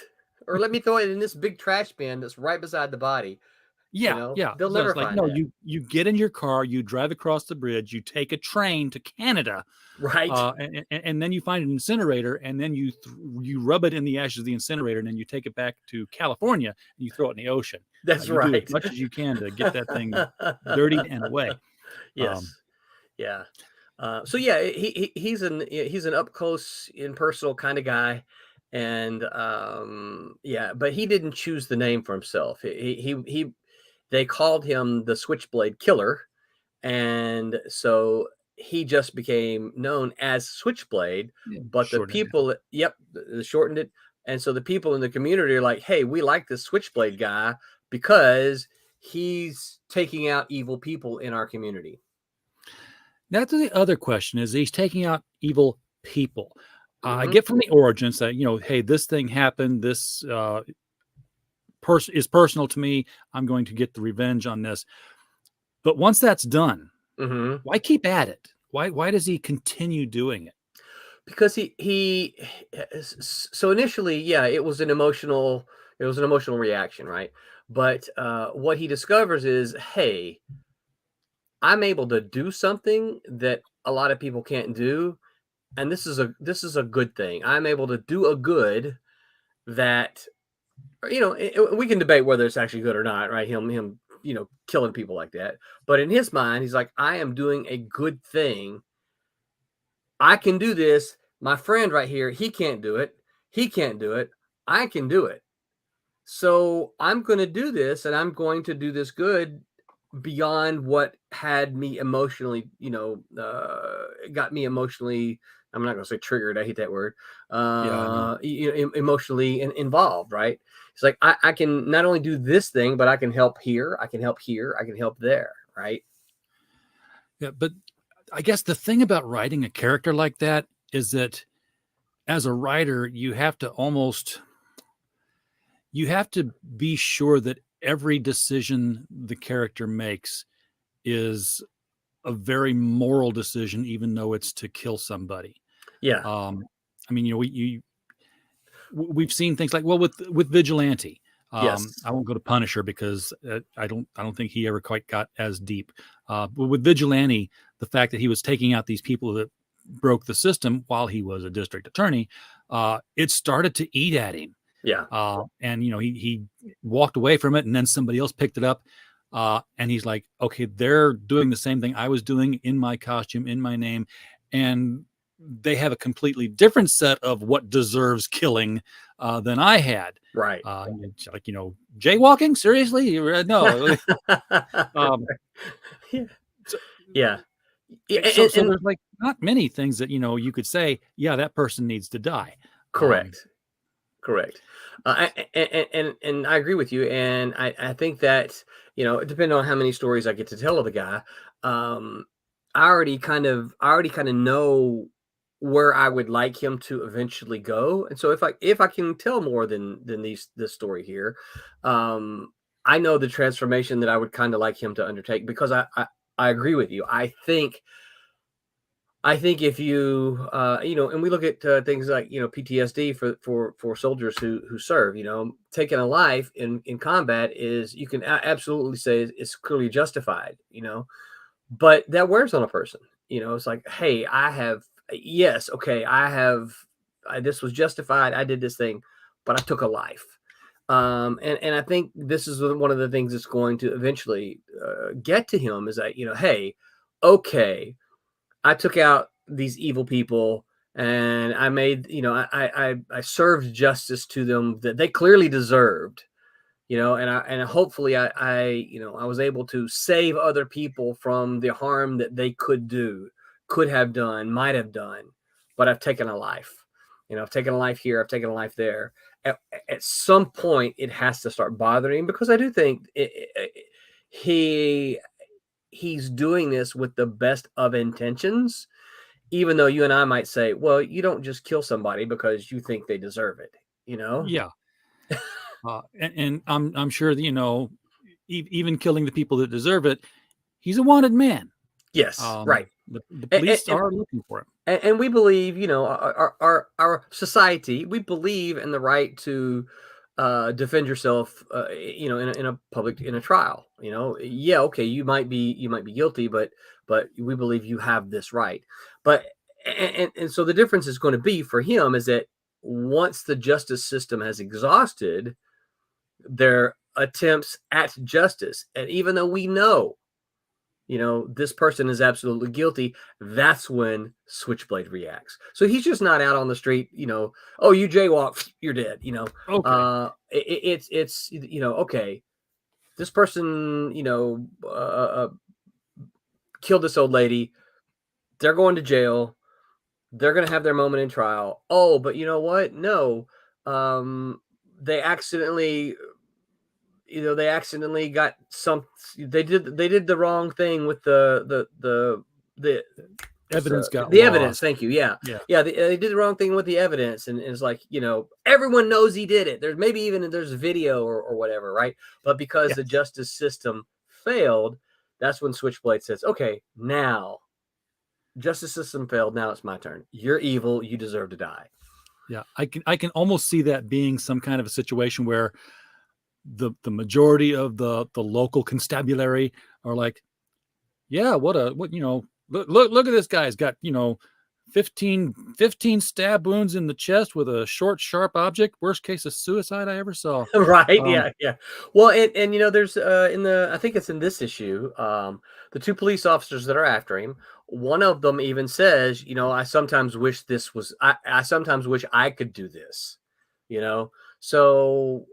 Or let me throw it in this big trash bin that's right beside the body. Yeah. They'll never find it. You get in your car, you drive across the bridge, you take a train to Canada. Right. And then you find an incinerator, and then you rub it in the ashes of the incinerator, and then you take it back to California and you throw it in the ocean. That's you right. do as much as you can to get that thing dirtied and away. Yes. So yeah, he's an up close and personal kind of guy. And but he didn't choose the name for himself. They called him the Switchblade Killer, and so he just became known as Switchblade. But the people, shortened it, and so the people in the community are like, "Hey, we like this Switchblade guy because he's taking out evil people in our community. That's the other question, is he's taking out evil people. I Mhm. get from the origins that, hey, this thing happened. This is personal to me. I'm going to get the revenge on this. But once that's done, Mhm. why keep at it? Why does he continue doing it? Because so initially, yeah, it was an emotional reaction, right? But what he discovers is, hey, I'm able to do something that a lot of people can't do, and this is a good thing. I'm able to do a good that, we can debate whether it's actually good or not, right? Him killing people like that. But in his mind, he's like, I am doing a good thing. I can do this. My friend right here, he can't do it. He can't do it. I can do it. So I'm going to do this, and I'm going to do this good beyond what had me emotionally, got me emotionally. I'm not going to say triggered. I hate that word. Emotionally involved, right? It's like I can not only do this thing, but I can help here. I can help here. I can help there, right? Yeah, but I guess the thing about writing a character like that is that as a writer, you have to be sure that every decision the character makes is a very moral decision, even though it's to kill somebody. Yeah. I mean, we've seen things like, well, with Vigilante. Yes. I won't go to Punisher because I don't think he ever quite got as deep. But with Vigilante, the fact that he was taking out these people that broke the system while he was a district attorney, it started to eat at him. Yeah. And he walked away from it, and then somebody else picked it up. And he's like, okay, they're doing the same thing I was doing in my costume, in my name. And they have a completely different set of what deserves killing than I had. Right. Like, jaywalking? Seriously? No. Yeah. So there's like not many things that, you could say, yeah, that person needs to die. Correct. Correct. And I agree with you. And I think that, depending on how many stories I get to tell of the guy, I already kind of know where I would like him to eventually go. And so if I can tell more than this story here, I know the transformation that I would kind of like him to undertake, because I agree with you. I think if you, and we look at things like, PTSD for soldiers who serve, taking a life in combat is, you can absolutely say it's clearly justified, but that wears on a person. It's like, hey, this was justified. I did this thing, but I took a life. And I think this is one of the things that's going to eventually get to him, is that, hey, okay, I took out these evil people, and I made, I served justice to them that they clearly deserved, and hopefully I was able to save other people from the harm that they could have done, might have done, but I've taken a life. I've taken a life here, I've taken a life there. At some point, it has to start bothering him, because I do think he's doing this with the best of intentions, even though you and I might say, well, you don't just kill somebody because you think they deserve it, Yeah. And I'm sure that, even killing the people that deserve it, he's a wanted man. Yes, right. The police are looking for him. And we believe, our society, we believe in the right to defend yourself, in a trial. Yeah, okay, you might be guilty, but we believe you have this right. But and so the difference is going to be for him is that once the justice system has exhausted their attempts at justice, and even though we know, this person is absolutely guilty, that's when Switchblade reacts. So he's just not out on the street, oh, you jaywalk, you're dead, Okay. It's okay, this person, killed this old lady, they're going to jail, they're going to have their moment in trial. Oh, but you know what? No, they accidentally they accidentally got they did the wrong thing with the Evidence got the lost. evidence. Thank you. Yeah. Yeah. They did the wrong thing with the evidence, and it's like, everyone knows he did it. There's maybe even there's video or whatever, right? But because the justice system failed, that's when Switchblade says, "Okay, now justice system failed. Now it's my turn. You're evil. You deserve to die." Yeah, I can almost see that being some kind of a situation where the majority of the local constabulary are like, yeah, what look at this guy. He's got 15 stab wounds in the chest with a short, sharp object. Worst case of suicide I ever saw. Right. Yeah. Well, and there's I think it's in this issue, the two police officers that are after him, one of them even says, I sometimes wish I sometimes wish I could do this, so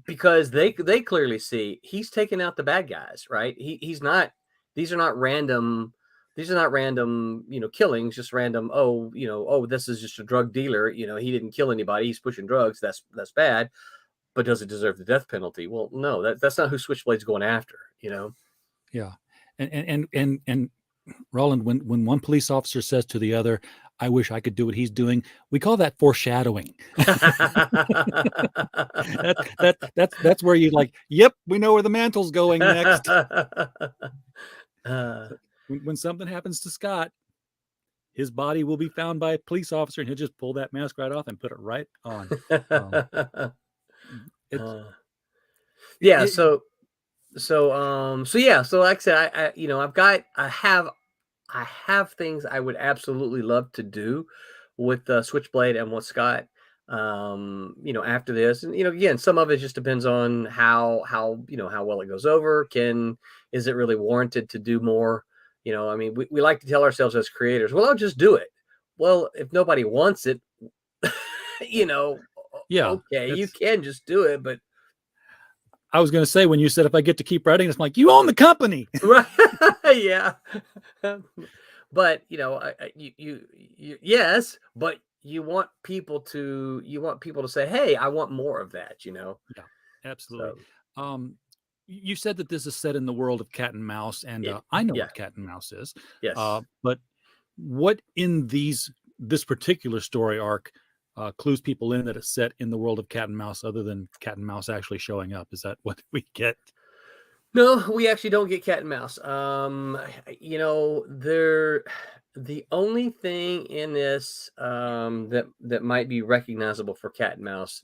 because they clearly see he's taking out the bad guys, right? He's not, these are not random killings, just random. This is just a drug dealer. He didn't kill anybody. He's pushing drugs. That's bad. But does it deserve the death penalty? Well, no, that's not who Switchblade's going after, Yeah. And Roland, when one police officer says to the other, "I wish I could do what he's doing," we call that foreshadowing. That's where you like, yep, we know where the mantle's going next. When something happens to Scott, his body will be found by a police officer, and he'll just pull that mask right off and put it right on. So like I said, I have things I would absolutely love to do with Switchblade and with Scott, after this. And, again, some of it just depends on how well it goes over. Is it really warranted to do more? We like to tell ourselves as creators, well, I'll just do it. Well, if nobody wants it, okay, you can just do it. But I was going to say, when you said, if I get to keep writing, it's like, you own the company. Right. Yeah. But, yes, but you want people to say, hey, I want more of that, Yeah, absolutely. So, you said that this is set in the world of cat and mouse, and I know what cat and mouse is. Yes. But what in this particular story arc clues people in that it's set in the world of cat and mouse, other than cat and mouse actually showing up? Is that what we get? No, we actually don't get cat and mouse. The only thing in this that might be recognizable for cat and mouse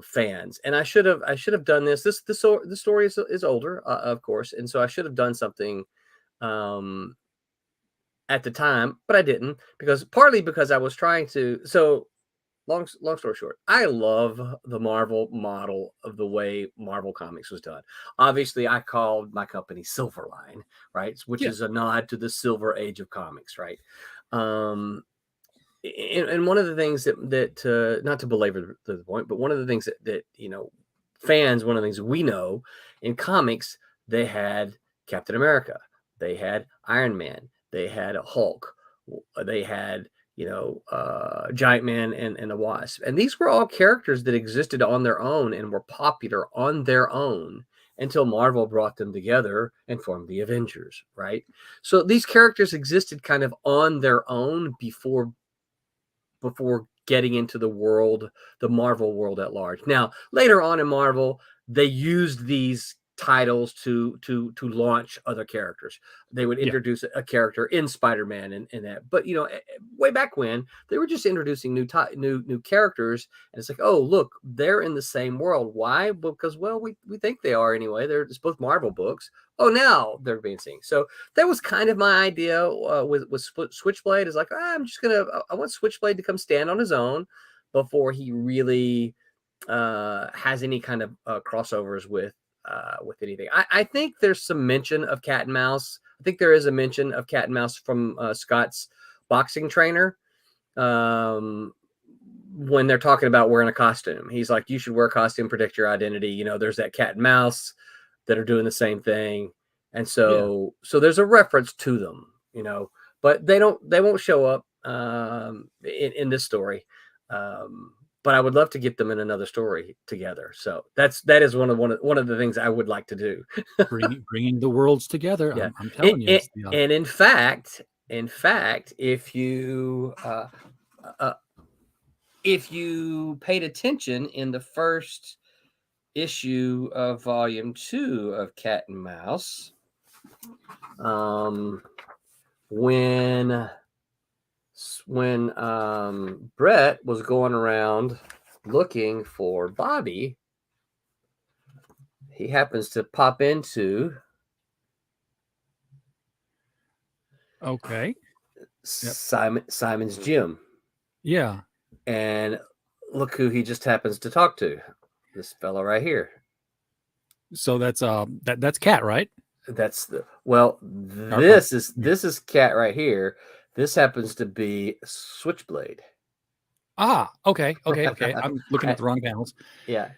fans, and I should have done this. The story is older, of course, and so I should have done something at the time, but I didn't, partly because I was trying to. So long story short, I love the Marvel model of the way Marvel Comics was done. Obviously, I called my company Silverline, right, which is a nod to the Silver Age of comics, right? And one of the things that not to belabor the point, but one of the things that fans, one of the things we know in comics, they had Captain America, they had Iron Man, they had Hulk, they had Giant Man and the Wasp, and these were all characters that existed on their own and were popular on their own until Marvel brought them together and formed the Avengers, right? So these characters existed kind of on their own before getting into the Marvel world at large. Now, later on in Marvel, they used these titles to launch other characters. They would introduce a character in Spider-Man and that. But way back when, they were just introducing new characters, and it's like, oh, look, they're in the same world. Why? Because, well, we think they are anyway. It's both Marvel books. Oh, now they're being seen. So that was kind of my idea with Switchblade. Is like, I want Switchblade to come stand on his own before he really has any kind of crossovers with anything. I think there's some mention of cat and mouse. I think there is a mention of cat and mouse from Scott's boxing trainer when they're talking about wearing a costume. He's like, you should wear a costume, protect your identity. There's that cat and mouse that are doing the same thing, and so there's a reference to them, but they won't show up in this story. but I would love to get them in another story together. So that is one of the things I would like to do. bringing the worlds together. Yeah. I'm telling you. It's the, And in fact, if you paid attention in the first issue of volume 2 of Cat and Mouse, when Brett was going around looking for Bobby, he happens to pop into Simon's gym. Yeah. And look who he just happens to talk to. This fellow right here. So that's Cat, right? This is Cat right here. This happens to be Switchblade. Okay. I'm looking at the wrong panels. Yeah.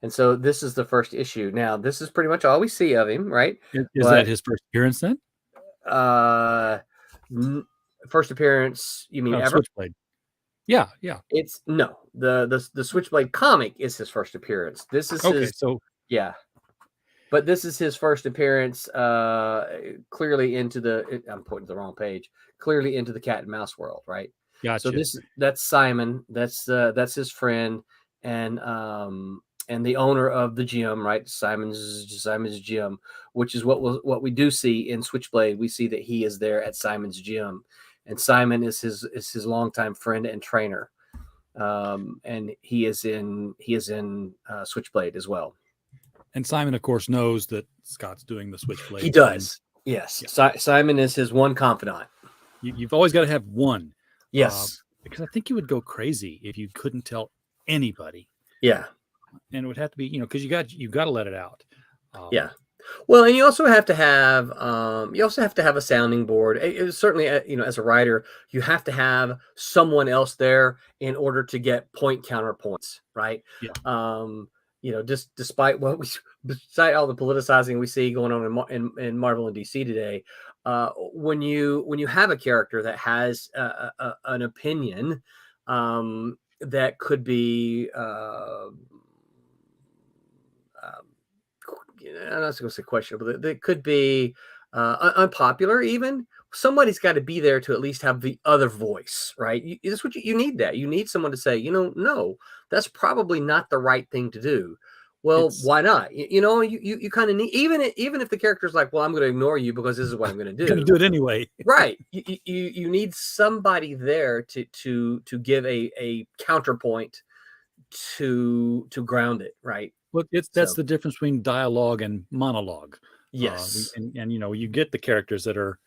And so this is the first issue. Now, this is pretty much all we see of him, right? Is that his first appearance then? First appearance, you mean ever? Switchblade. Yeah. It's no. The Switchblade comic is his first appearance. This is yeah. But this is his first appearance clearly into I'm pointing to the wrong page. Clearly into the Cat and Mouse world, right? Gotcha. So that's Simon. That's his friend and the owner of the gym, right? Simon's gym, which is what we do see in Switchblade. We see that he is there at Simon's gym, and Simon is his longtime friend and trainer, and he is in Switchblade as well. And Simon, of course, knows that Scott's doing the Switchblade. He does. Yes. Yeah. Simon is his one confidant. You've always got to have one. Yes. Because I think you would go crazy if you couldn't tell anybody. Yeah. And it would have to be, because you got to let it out. Yeah. Well, and you also have to have a sounding board. It certainly, as a writer, you have to have someone else there in order to get point counterpoints, right? Yeah. Just despite all the politicizing we see going on in Marvel and DC today, when you have a character that has an opinion that could be, I'm not going to say questionable, but that could be unpopular even. Somebody's got to be there to at least have the other voice, right? That's what you need. That you need someone to say, no, that's probably not the right thing to do. Well, why not? You kind of need, even if the character's like, well, I'm going to ignore you because this is what I'm going to do. Going to do it anyway, right? You need somebody there to give a counterpoint to ground it, right? Well, that's the difference between dialogue and monologue. Yes, and you get the characters that are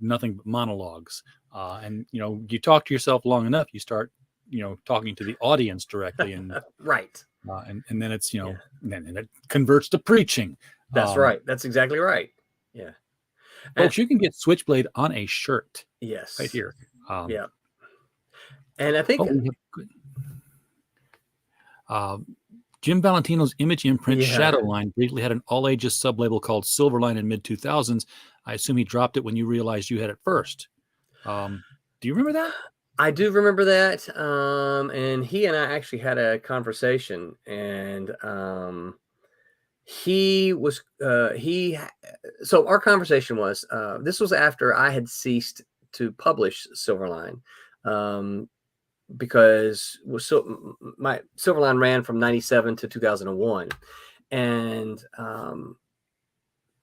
nothing but monologues, and you talk to yourself long enough, you start talking to the audience directly, and right, and then it's then it converts to preaching. That's right. That's exactly right. Yeah, folks, you can get Switchblade on a shirt. Yes, right here. Yeah, and I think. Jim Valentino's image imprint Shadowline briefly had an all-ages sublabel called Silverline in mid-2000s. I assume he dropped it when you realized you had it first. Do you remember that? I do remember that. And he and I actually had a conversation, and so our conversation was, this was after I had ceased to publish Silverline. Because my Silverline ran from 97 to 2001, and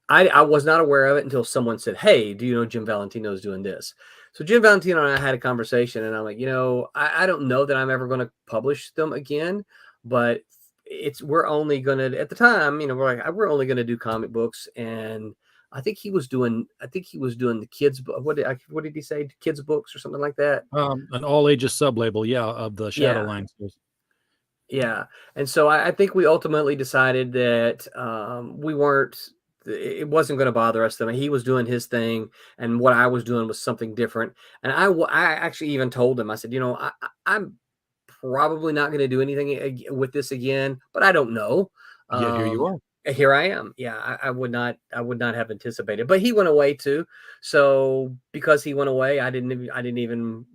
I was not aware of it until someone said, "Hey, do you know Jim Valentino is doing this?" So Jim Valentino and I had a conversation, and I'm like, I don't know that I'm ever going to publish them again, but we're only going to, at the time, we're only going to do comic books, and I think he was doing the kids. What did he say? Kids books or something like that. An all ages sublabel, of the Shadowline. Yeah, and so I think we ultimately decided that it wasn't going to bother us. He was doing his thing, and what I was doing was something different. And I actually even told him, I said, I'm probably not going to do anything with this again, but I don't know. Yeah, here you are. Here I am. Yeah, I would not have anticipated, but he went away too. So because he went away, I didn't even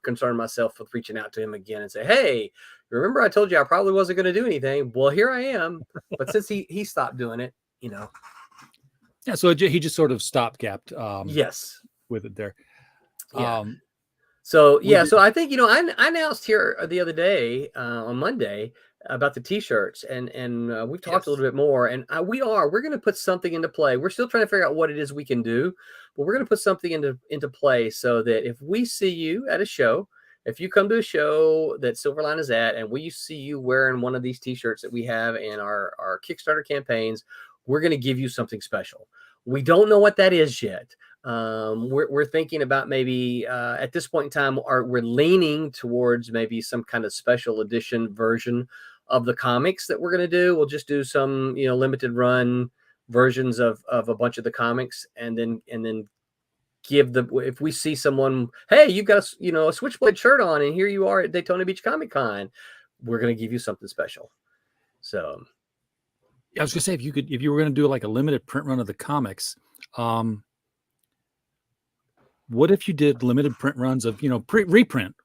concern myself with reaching out to him again and say, hey, remember I told you I probably wasn't going to do anything? Well, here I am. But since he stopped doing it, Yeah, so he just sort of stopgapped yes, with it there. Yeah. So I think I announced here the other day on Monday about the T-shirts, and we've talked a little bit more, and we're going to put something into play. We're still trying to figure out what it is we can do, but we're going to put something into play so that if we see you at a show, if you come to a show that Silverline is at, and we see you wearing one of these T-shirts that we have in our Kickstarter campaigns, we're going to give you something special. We don't know what that is yet. We're thinking about maybe at this point in time, we're leaning towards maybe some kind of special edition version of the comics that we're going to do. We'll just do some limited run versions of a bunch of the comics, and then give if we see someone, hey, you've got a Switchblade shirt on, and here you are at Daytona Beach Comic Con, we're going to give you something special. So I was going to say, if you were going to do like a limited print run of the comics, what if you did limited print runs of, reprint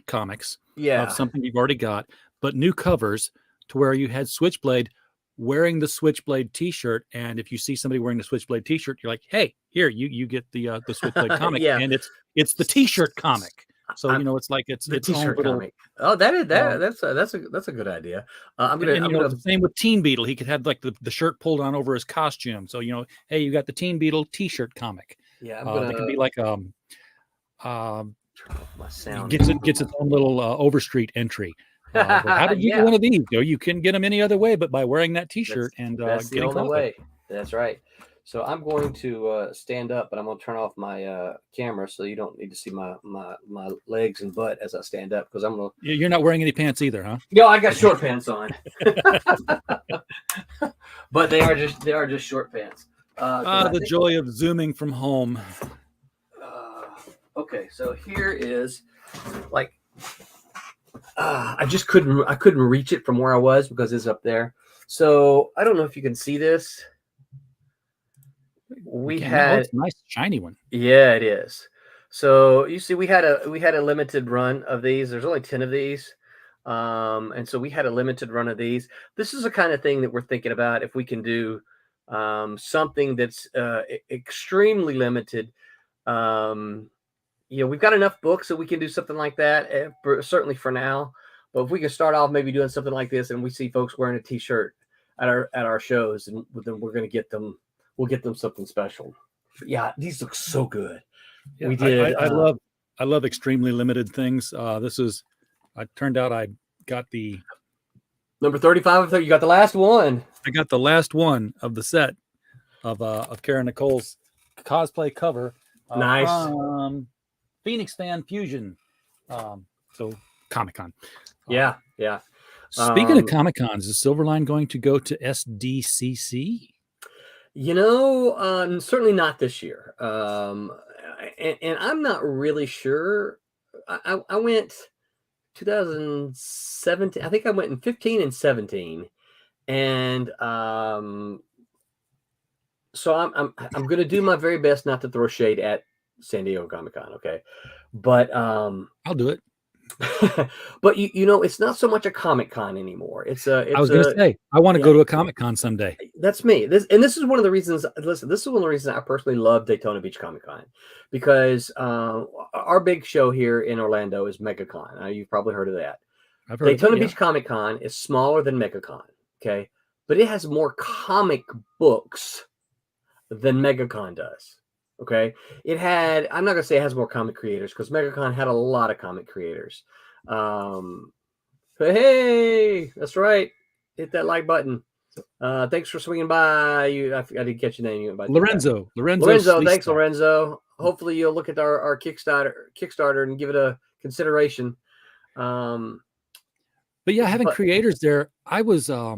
comics of something you've already got, but new covers to where you had Switchblade wearing the Switchblade T-shirt, and if you see somebody wearing the Switchblade T-shirt, you're like, hey, here, you get the Switchblade comic, and it's the T-shirt comic. So it's like it's the its T-shirt own little, comic. Oh, that's a good idea. The same with Teen Beetle. He could have like the shirt pulled on over his costume. So hey, you got the Teen Beetle T-shirt comic. Yeah, it could be like turn off my sound. Gets its own little Overstreet entry. How did you get one of these? You couldn't get them any other way but by wearing that T-shirt. That's the only way. That's right. So I'm going to stand up, but I'm going to turn off my camera so you don't need to see my legs and butt as I stand up, because I'm going to. You're not wearing any pants either, huh? No, I got short pants on, but they are just short pants. The joy of zooming from home. Okay, so here is I couldn't reach it from where I was because it's up there. So I don't know if you can see this. It's a nice shiny one. Yeah, it is. So you see, we had a limited run of these. There's only 10 of these. And so we had a limited run of these. This is the kind of thing that we're thinking about if we can do something that's extremely limited. We've got enough books that we can do something like that, certainly for now. But if we can start off maybe doing something like this, and we see folks wearing a T-shirt at our shows, and then we're going to get them. We'll get them something special. But yeah, these look so good. Yeah, we did. I love extremely limited things. I turned out I got the number 35. You got the last one. I got the last one of the set of Karen Nicole's cosplay cover. Nice. Phoenix Fan Fusion. So Comic-Con. Yeah. Speaking of Comic-Cons, is Silverline going to go to SDCC? Certainly not this year. And I'm not really sure. I went 2017. I think I went in 15 and 17, and so I'm going to do my very best not to throw shade at San Diego Comic-Con. Okay, but I'll do it. But it's not so much a Comic-Con anymore. I was going to say, I want to go to a Comic-Con someday. That's me. This is one of the reasons. Listen, this is one of the reasons I personally love Daytona Beach Comic Con, because our big show here in Orlando is MegaCon. You've probably heard of that. I've heard Daytona of that, Beach Comic Con is smaller than MegaCon. Okay, but it has more comic books than MegaCon does. Okay, I'm not gonna say it has more comic creators, because MegaCon had a lot of comic creators. But hey, that's right. Hit that like button. Thanks for swinging by. I didn't catch your name. Lorenzo. Thanks, Lorenzo. Hopefully you'll look at our Kickstarter and give it a consideration. But yeah, having creators there, I was I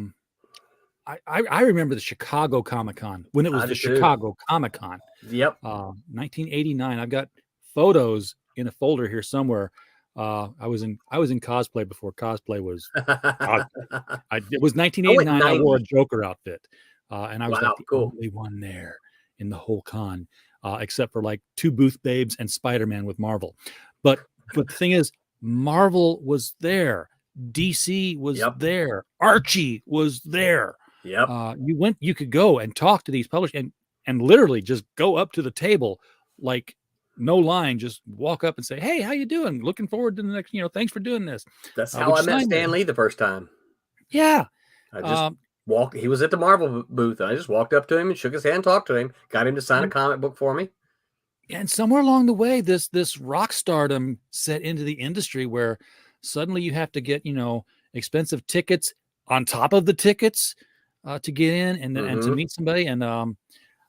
remember the Chicago Comic-Con when it was the Chicago Comic-Con. Yep. 1989. I've got photos in a folder here somewhere. I was in cosplay before cosplay was. It was 1989. I wore a Joker outfit, and I was the only one there in the whole con, except for like two booth babes and Spider-Man with Marvel. But But the thing is, Marvel was there. DC was Yep. there. Archie was there. Yep. You could go and talk to these publishers and literally just go up to the table, like no line, just walk up and say, "Hey, how you doing? Looking forward to the next, thanks for doing this." That's how I met Stan Lee the first time. Yeah. I just walked. He was at the Marvel booth. And I just walked up to him and shook his hand, talked to him, got him to sign a comic book for me. And somewhere along the way, this rock stardom set into the industry where suddenly you have to get, expensive tickets on top of the tickets to get in and to meet somebody. And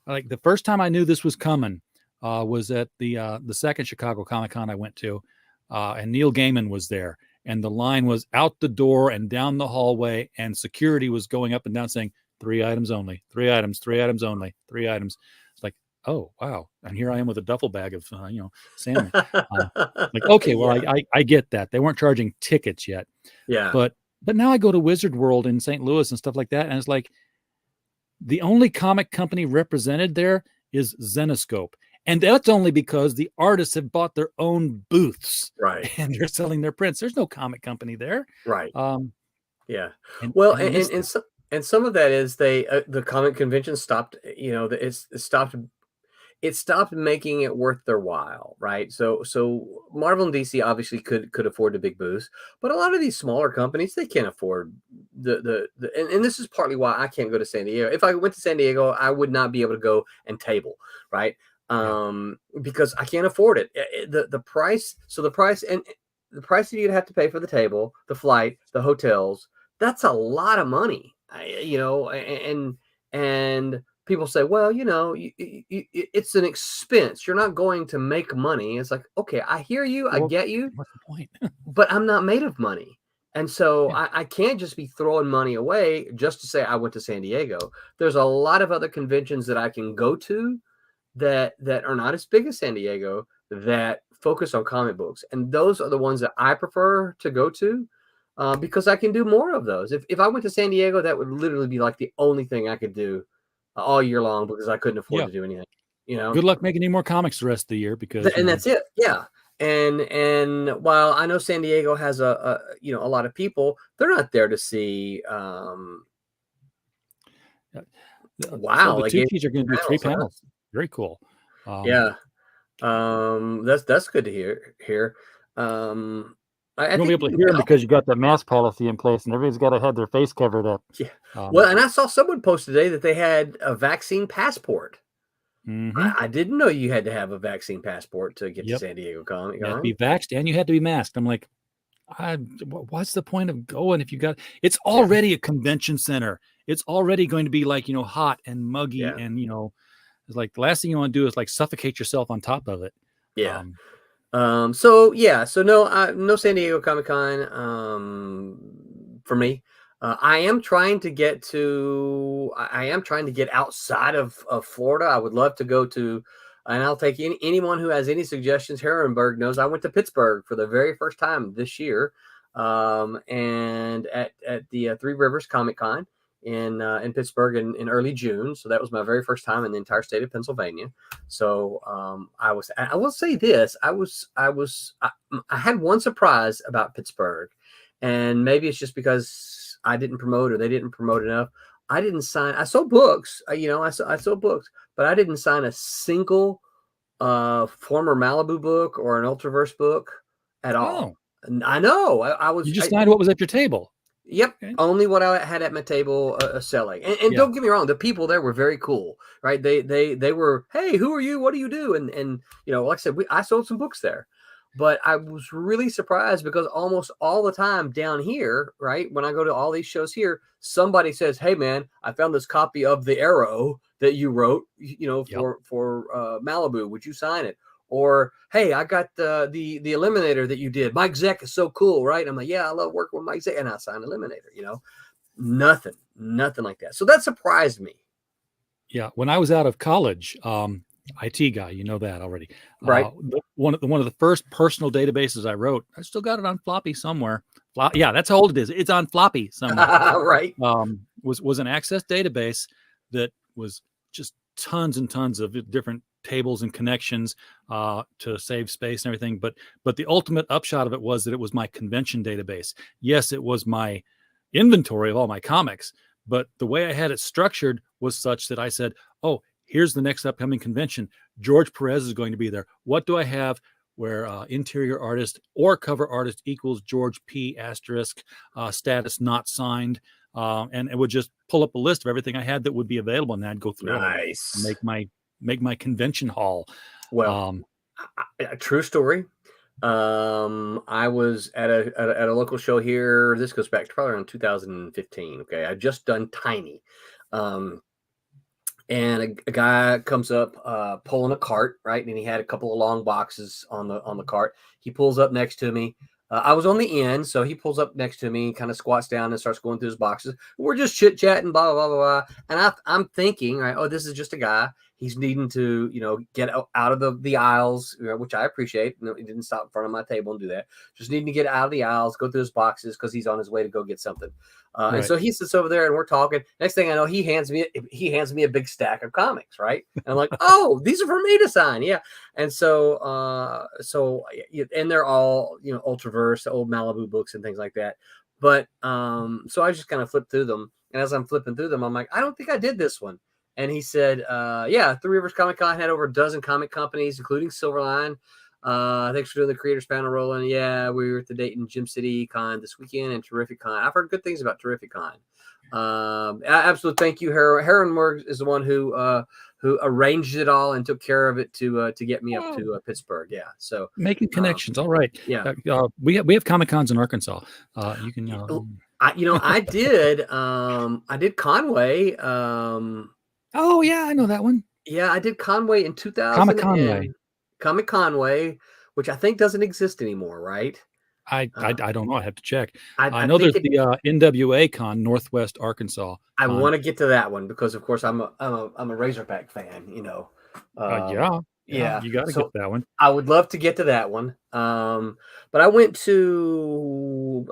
like the first time I knew this was coming was at the second Chicago Comic-Con I went to, and Neil Gaiman was there. And the line was out the door and down the hallway, and security was going up and down saying, 3 items only, 3 items, 3 items only, 3 items. It's like, oh, wow. And here I am with a duffel bag of, salmon. Like, okay, well, yeah. I get that. They weren't charging tickets yet. Yeah. But now I go to Wizard World in St. Louis and stuff like that. And it's like the only comic company represented there is Zenescope. And that's only because the artists have bought their own booths. Right. And they're selling their prints. There's no comic company there. Right. Yeah. And some of that is the comic convention stopped, it stopped making it worth their while, right? So Marvel and DC obviously could afford the big booths, but a lot of these smaller companies, they can't afford and this is partly why I can't go to San Diego. If I went to San Diego, I would not be able to go and table, right? Because I can't afford it. The price that you'd have to pay for the table, the flight, the hotels, that's a lot of money, and people say, well, it's an expense. You're not going to make money. It's like, okay, I hear you. I get you. What's the point? But I'm not made of money. And so I can't just be throwing money away just to say I went to San Diego. There's a lot of other conventions that I can go to that are not as big as San Diego that focus on comic books. And those are the ones that I prefer to go to because I can do more of those. If I went to San Diego, that would literally be like the only thing I could do all year long because I couldn't afford to do anything. Good luck making any more comics the rest of the year because that's it. Yeah. And while I know San Diego has a lot of people, they're not there to see wow, so the two keys are going to do 3 panels. Very cool. That's good to hear. I won't be able to hear them because you got the mask policy in place and everybody's got to have their face covered up. Yeah. Well, and I saw someone post today that they had a vaccine passport. I didn't know you had to have a vaccine passport to get to San Diego Comic Con. You had to be vaxxed and you had to be masked. I'm like, what's the point of going if you got? It's already a convention center. It's already going to be like hot and muggy and it's like the last thing you want to do is like suffocate yourself on top of it. Yeah. So no San Diego Comic Con for me. I am trying to get outside of Florida. I would love to go to, and I'll take anyone who has any suggestions. Herrenberg knows I went to Pittsburgh for the very first time this year, and at the Three Rivers Comic Con in Pittsburgh in early June. So that was my very first time in the entire state of Pennsylvania. So I will say this, I had one surprise about Pittsburgh, and maybe it's just because I didn't promote or they didn't promote enough. I didn't sign. I sold books. I sold books, but I didn't sign a single former Malibu book or an Ultraverse book at all. I know. I was. You just signed what was at your table. Yep. Okay. Only what I had at my table selling. And don't get me wrong, the people there were very cool, right? They were, hey, who are you? What do you do? And like I said, I sold some books there. But I was really surprised because almost all the time down here, right, when I go to all these shows here, somebody says, hey, man, I found this copy of The Arrow that you wrote, for Malibu. Would you sign it? Or, hey, I got the Eliminator that you did. Mike Zeck is so cool, right? I'm like, yeah, I love working with Mike Zeck. And I signed Eliminator, Nothing like that. So that surprised me. Yeah. When I was out of college, IT guy, you know that already, right? One of the first personal databases I wrote, I still got it on floppy somewhere. Yeah, that's how old it is. It's on floppy somewhere. Right. Was an Access database that was just tons and tons of different tables and connections to save space and everything. But the ultimate upshot of it was that it was my convention database. Yes, it was my inventory of all my comics, but the way I had it structured was such that I said, oh, here's the next upcoming convention. George Perez is going to be there. What do I have where interior artist or cover artist equals George P. asterisk status not signed? And it would just pull up a list of everything I had that would be available, and I'd go through it and make my convention haul. Well, a true story. I was at a local show here. This goes back to probably around 2015. Okay, I just done Tiny. And a guy comes up pulling a cart, right? And he had a couple of long boxes on the cart. He pulls up next to me. I was on the end, so he pulls up next to me, kind of squats down and starts going through his boxes. We're just chit-chatting, blah, blah, blah, blah. And I'm thinking, right, oh, this is just a guy. He's needing to, get out of the aisles, which I appreciate. He didn't stop in front of my table and do that. Just needing to get out of the aisles, go through his boxes because he's on his way to go get something. Right. And so he sits over there and we're talking. Next thing I know, he hands me a big stack of comics, right? And I'm like, oh, these are for me to sign, yeah. And so and they're all Ultraverse, old Malibu books and things like that. But so I just kind of flipped through them, and as I'm flipping through them, I'm like, I don't think I did this one. And he said, yeah, Three Rivers Comic Con had over a dozen comic companies, including Silverline. Thanks for doing the creators panel, Roland. Yeah, we were at the Dayton Gym City Con this weekend and Terrific Con. I've heard good things about Terrific Con. Absolutely. Thank you, Herrenberg is the one who arranged it all and took care of it to get me up to Pittsburgh. Yeah. So making connections. All right. Yeah. We have Comic Cons in Arkansas. You can, I did Conway. Oh yeah, I know that one. Yeah, I did Conway in 2000. Comic Conway, which I think doesn't exist anymore, right? I don't know. I have to check. I know there's the NWA Con, Northwest Arkansas. I want to get to that one because, of course, I'm a Razorback fan. Yeah, you got to get that one. I would love to get to that one. But I went to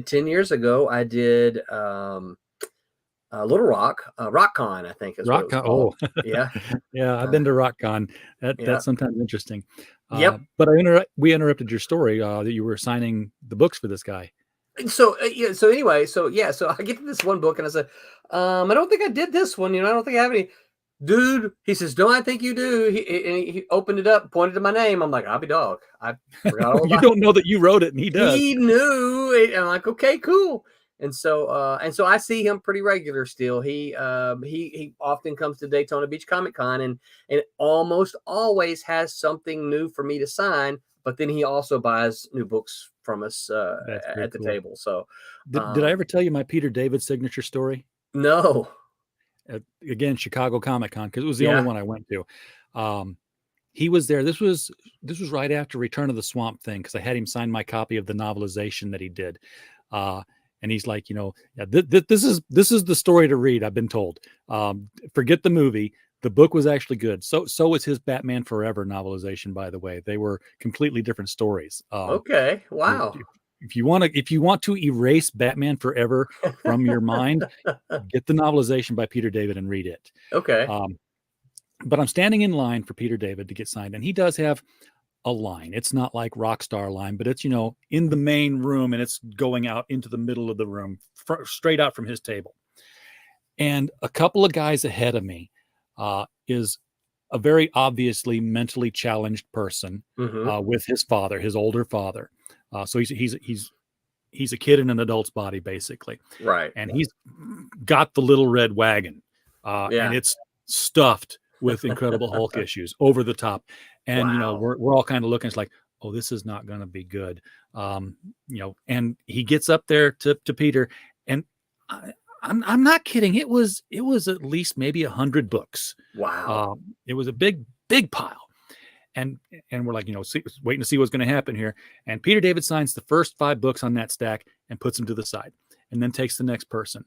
10 years ago. I did Little Rock, RockCon, I think is what it was called. Yeah. Yeah, I've been to RockCon. That's sometimes interesting. Yep. But we interrupted your story that you were signing the books for this guy. So I get to this one book and I said, I don't think I did this one. I don't think I have any. Dude, he says, no, I think you do. He opened it up, pointed to my name. I'm like, I'll be dog. I forgot all about You don't know that you wrote it, and he does. He knew. And I'm like, okay, cool. And so I see him pretty regular still. He often comes to Daytona Beach Comic Con and almost always has something new for me to sign. But then he also buys new books from us at the table. So did I ever tell you my Peter David signature story? No. Again, Chicago Comic Con, because it was the only one I went to. He was there. This was right after Return of the Swamp Thing, because I had him sign my copy of the novelization that he did. And he's like, this is the story to read, I've been told. Forget the movie. The book was actually good. So was his Batman Forever novelization, by the way. They were completely different stories. Okay. Wow. If you want to erase Batman Forever from your mind, get the novelization by Peter David and read it. Okay. But I'm standing in line for Peter David to get signed, and he does have a line. It's not like Rockstar line, but it's, in the main room, and it's going out into the middle of the room, straight out from his table. And a couple of guys ahead of me is a very obviously mentally challenged person with his father, his older father. So he's a kid in an adult's body, basically. Right. And he's got the little red wagon, and it's stuffed with Incredible Hulk issues over the top. And, we're all kind of looking, it's like, oh, this is not going to be good. And he gets up there to Peter, and I'm not kidding. It was at least maybe 100 books. Wow. It was a big pile. And we're like, waiting to see what's going to happen here. And Peter David signs the first 5 books on that stack and puts them to the side, and then takes the next person.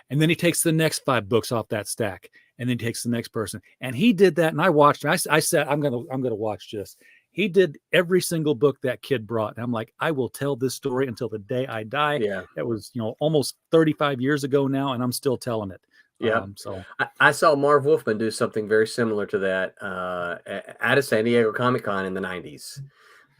And then he takes the next 5 books off that stack, and then takes the next person. And he did that. And I watched him. I said, I'm going to watch this. He did every single book that kid brought. And I'm like, I will tell this story until the day I die. Yeah. That was, almost 35 years ago now, and I'm still telling it. Yeah. So I saw Marv Wolfman do something very similar to that at a San Diego Comic Con in the 90s.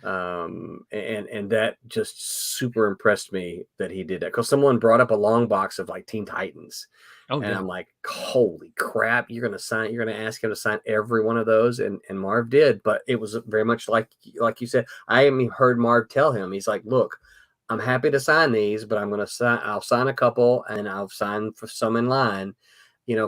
And that just super impressed me that he did that, because someone brought up a long box of like Teen Titans. oh And yeah, I'm like, holy crap, you're gonna ask him to sign every one of those. And Marv did, but it was very much like you said. I heard Marv tell him, he's like, look, I'm happy to sign these, but I'll sign a couple, and I'll sign for some in line,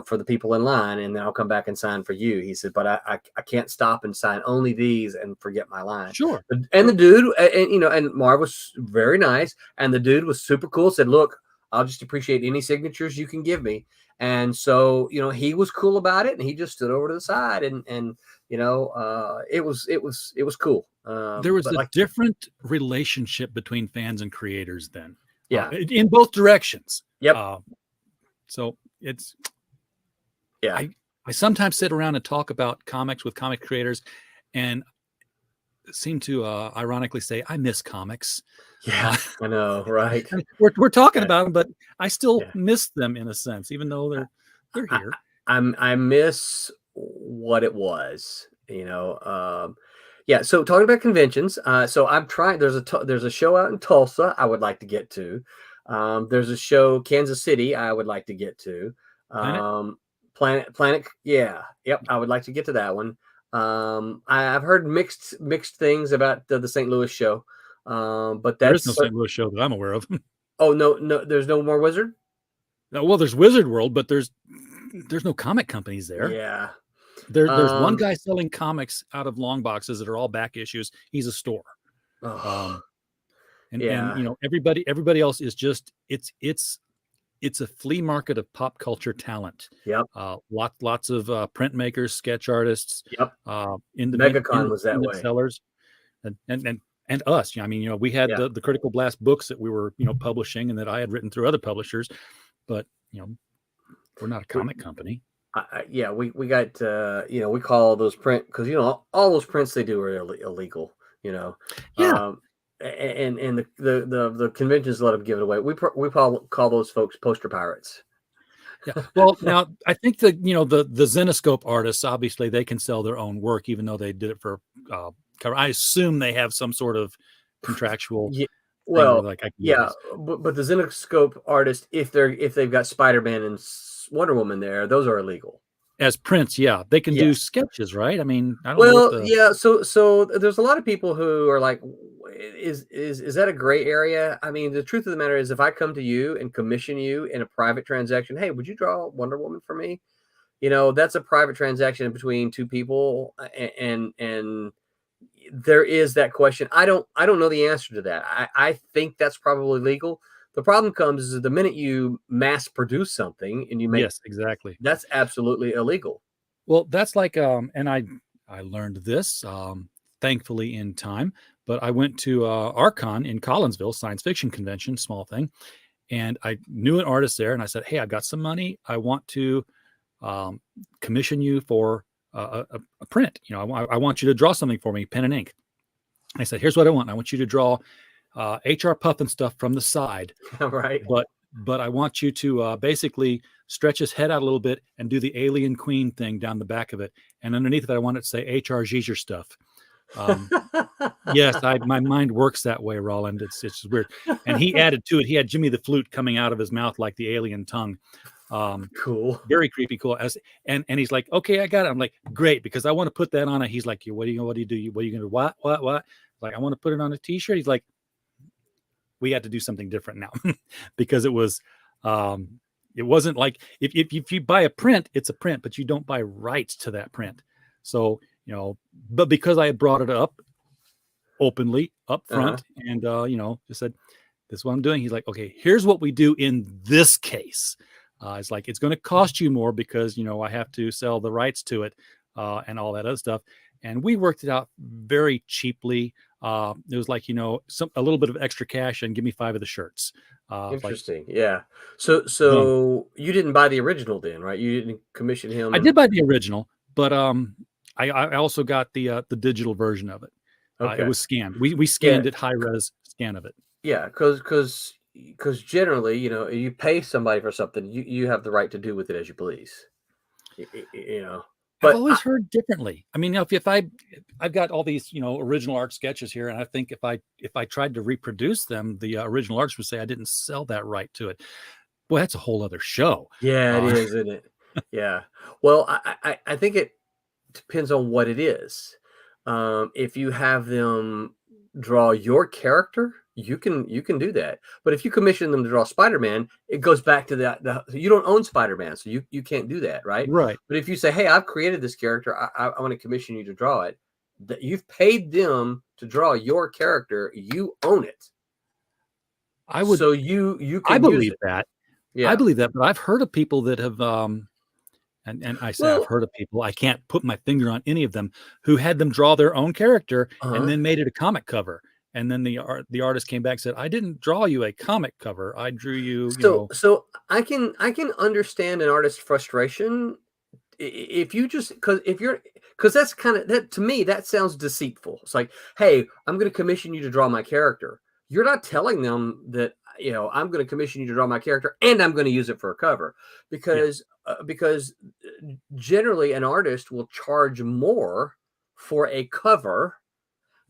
for the people in line, and then I'll come back and sign for you. He said, but I can't stop and sign only these and forget my line. sure. And the dude, and Marv was very nice, and the dude was super cool, said, look, I'll just appreciate any signatures you can give me. And so, he was cool about it, and he just stood over to the side, and it was cool. There was but a different relationship between fans and creators then. Yeah. In both directions. Yep. So it's, yeah. I sometimes sit around and talk about comics with comic creators, and seem to ironically say, I miss comics. Yeah, I know, right? We're talking about them, but I still miss them in a sense, even though they're here. I miss what it was, Yeah. So talking about conventions, so I'm trying. There's a show out in Tulsa I would like to get to. There's a show Kansas City I would like to get to. Planet. Yeah. Yep. I would like to get to that one. I've heard mixed things about the St. Louis show. But there is no St. Louis show that I'm aware of. Oh, no, there's no more Wizard. No, well, there's Wizard World, but there's no comic companies there. Yeah. There's one guy selling comics out of long boxes that are all back issues. He's a store. And everybody else is just it's a flea market of pop culture talent. Yep. Lots of printmakers, sketch artists. Yep. Megacon was that way. Sellers, and us. We had the Critical Blast books that we were publishing, and that I had written through other publishers, but we're not a comic company. We got we call those print, because all those prints they do are illegal. Yeah. And the conventions let them give it away. We call those folks poster pirates. Yeah. Well, now I think the Zenoscope artists, obviously they can sell their own work, even though they did it for cover. I assume they have some sort of contractual. Yeah. Well, but the Zenoscope artists, if they've got Spider-Man and Wonder Woman there, those are illegal. As prints, they can do sketches, right? I mean, I don't know. Yeah. So there's a lot of people who are like, is that a gray area? I mean, the truth of the matter is, if I come to you and commission you in a private transaction, hey, would you draw Wonder Woman for me? That's a private transaction between two people, and there is that question. I don't know the answer to that. I think that's probably legal. The problem comes is the minute you mass produce something and you make, yes, exactly, that's absolutely illegal. Well, that's like, and I learned this, thankfully in time, but I went to Archon in Collinsville, science fiction convention, small thing. And I knew an artist there, and I said, hey, I've got some money. I want to commission you for a print. I want you to draw something for me, pen and ink. I said, here's what I want. I want you to draw HR Puffin stuff from the side. Right. But I want you to basically stretch his head out a little bit and do the Alien Queen thing down the back of it. And underneath of it, I want it to say HR Giger stuff. Yes, my mind works that way, Roland. It's just weird. And he added to it, he had Jimmy the Flute coming out of his mouth like the alien tongue. Cool. Very creepy, cool. And he's like, okay, I got it. I'm like, great, because I want to put that on it. He's like, what do you do? What are you going to do? What? Like, I want to put it on a t-shirt. He's like, we had to do something different now because it wasn't like if you buy a print, it's a print, but you don't buy rights to that print. So, but because I had brought it up openly up front and, just said, this is what I'm doing. He's like, okay, here's what we do in this case. It's like, it's going to cost you more because, I have to sell the rights to it and all that other stuff. And we worked it out very cheaply. It was like, a little bit of extra cash and give me 5 of the shirts. Interesting. Yeah. So you didn't buy the original then, right? You didn't commission him. I did buy the original, but I also got the digital version of it. Okay. It was scanned. We scanned it, high res scan of it. Yeah. Cause because generally, you pay somebody for something, you have the right to do with it as you please. I've But always heard differently. I mean, I've got all these, original art sketches here, and I think if I tried to reproduce them, the original artists would say I didn't sell that right to it. Boy, that's a whole other show. yeah, it is, isn't it? Yeah. Well, I think it depends on what it is. If you have them draw your character, you can do that. But if you commission them to draw Spider-Man, it goes back to that. You don't own Spider-Man, so you can't do that, right? Right. But if you say, "Hey, I've created this character. I want to commission you to draw it," that you've paid them to draw your character. You own it. I would. So you can I use believe it. that. Yeah. I believe that, but I've heard of people that have, and I say I've Well, heard of people. I can't put my finger on any of them who had them draw their own character and then made it a comic cover. And then the artist came back and said, "I didn't draw you a comic cover. I drew you." So I can understand an artist's frustration if you just because that's kind of that to me that sounds deceitful. It's like, hey, I'm going to commission you to draw my character. You're not telling them that I'm going to commission you to draw my character and I'm going to use it for a cover because generally an artist will charge more for a cover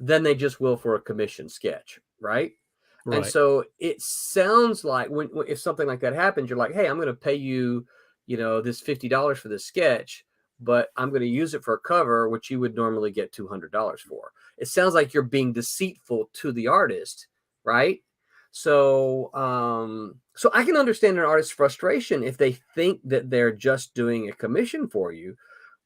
than they just will for a commission sketch, right? And so it sounds like if something like that happens, you're like, hey, I'm going to pay you, this $50 for this sketch, but I'm going to use it for a cover, which you would normally get $200 for. It sounds like you're being deceitful to the artist, right? So, so I can understand an artist's frustration if they think that they're just doing a commission for you.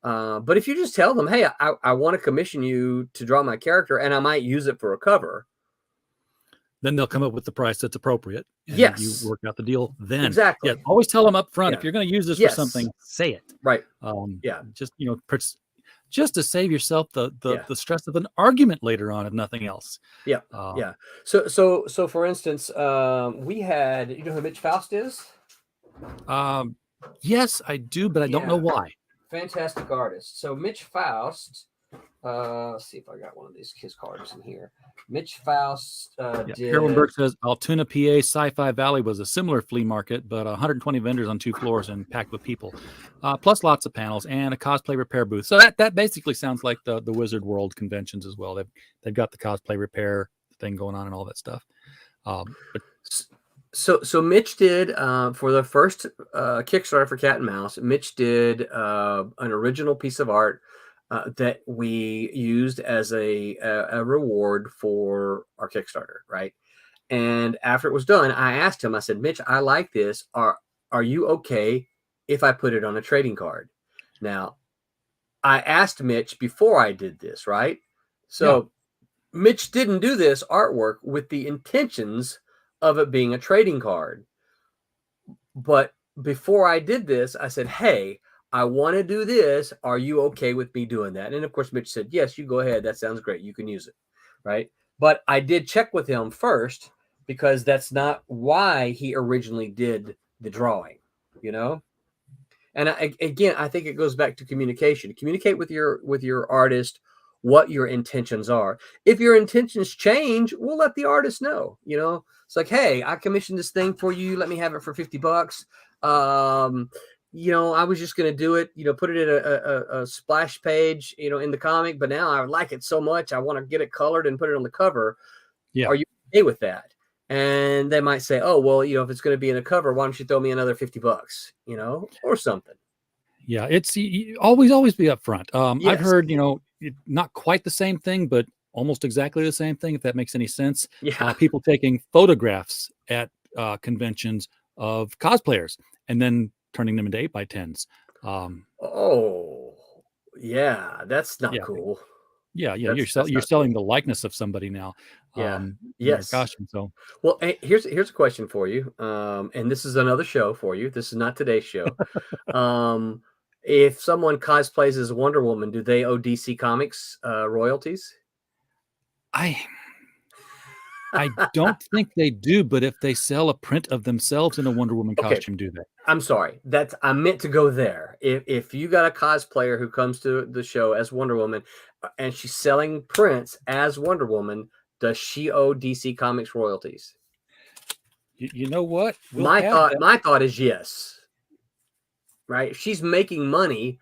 But if you just tell them, hey, I want to commission you to draw my character and I might use it for a cover, then they'll come up with the price that's appropriate. And yes. you work out the deal then. Exactly. Yeah, always tell them up front, Yeah. if you're going to use this Yes. for something, say it. Right. Yeah. Just, just to save yourself the stress of an argument later on, if nothing else. Yeah. Yeah. So for instance, we had, you know who Mitch Faust is? Yes, I do, but I don't know why. Fantastic artist. So Mitch Faust, let's see if I got one of his cards in here. Mitch Faust did. Carolyn Burke says Altoona, PA, Sci-Fi Valley was a similar flea market, but 120 vendors on 2 floors and packed with people, plus lots of panels and a cosplay repair booth. So that basically sounds like the Wizard World conventions as well. They've got the cosplay repair thing going on and all that stuff. So Mitch did for the first Kickstarter for Cat and Mouse. Mitch did an original piece of art that we used as a reward for our Kickstarter, right? And after it was done, I asked him. I said, "Mitch, I like this. Are you okay if I put it on a trading card?" Now, I asked Mitch before I did this, right? So Mitch didn't do this artwork with the intentions of it being a trading card. But before I did this, I said, "Hey, I want to do this. Are you okay with me doing that?" And of course, Mitch said, "Yes, you go ahead. That sounds great. You can use it." Right. But I did check with him first because that's not why he originally did the drawing, And again, I think it goes back to communication. Communicate with your artist what your intentions are. If your intentions change, we'll let the artist know. It's like, "Hey, I commissioned this thing for you. Let me have it for $50. I was just going to do it, put it in a splash page, in the comic, but now I like it so much. I want to get it colored and put it on the cover. Yeah. Are you okay with that?" And they might say, "Oh, well, if it's going to be in a cover, why don't you throw me another $50, or something." Yeah. It's always be upfront. Yes. I've heard, not quite the same thing, but almost exactly the same thing, if that makes any sense. Yeah. People taking photographs at conventions of cosplayers and then turning them into 8x10s. Oh, yeah, that's not cool. Yeah, That's you're not selling the likeness of somebody now. Yeah. in Yes. their costume. So Well, hey, here's a question for you. And this is another show for you. This is not today's show. If someone cosplays as Wonder Woman, do they owe DC Comics royalties? I don't think they do, but if they sell a print of themselves in a Wonder Woman Okay. costume, do they? I'm sorry. I meant to go there. If you got a cosplayer who comes to the show as Wonder Woman and she's selling prints as Wonder Woman, does she owe DC Comics royalties? You know what? We'll my have thought that. my thought is yes. Right? She's making money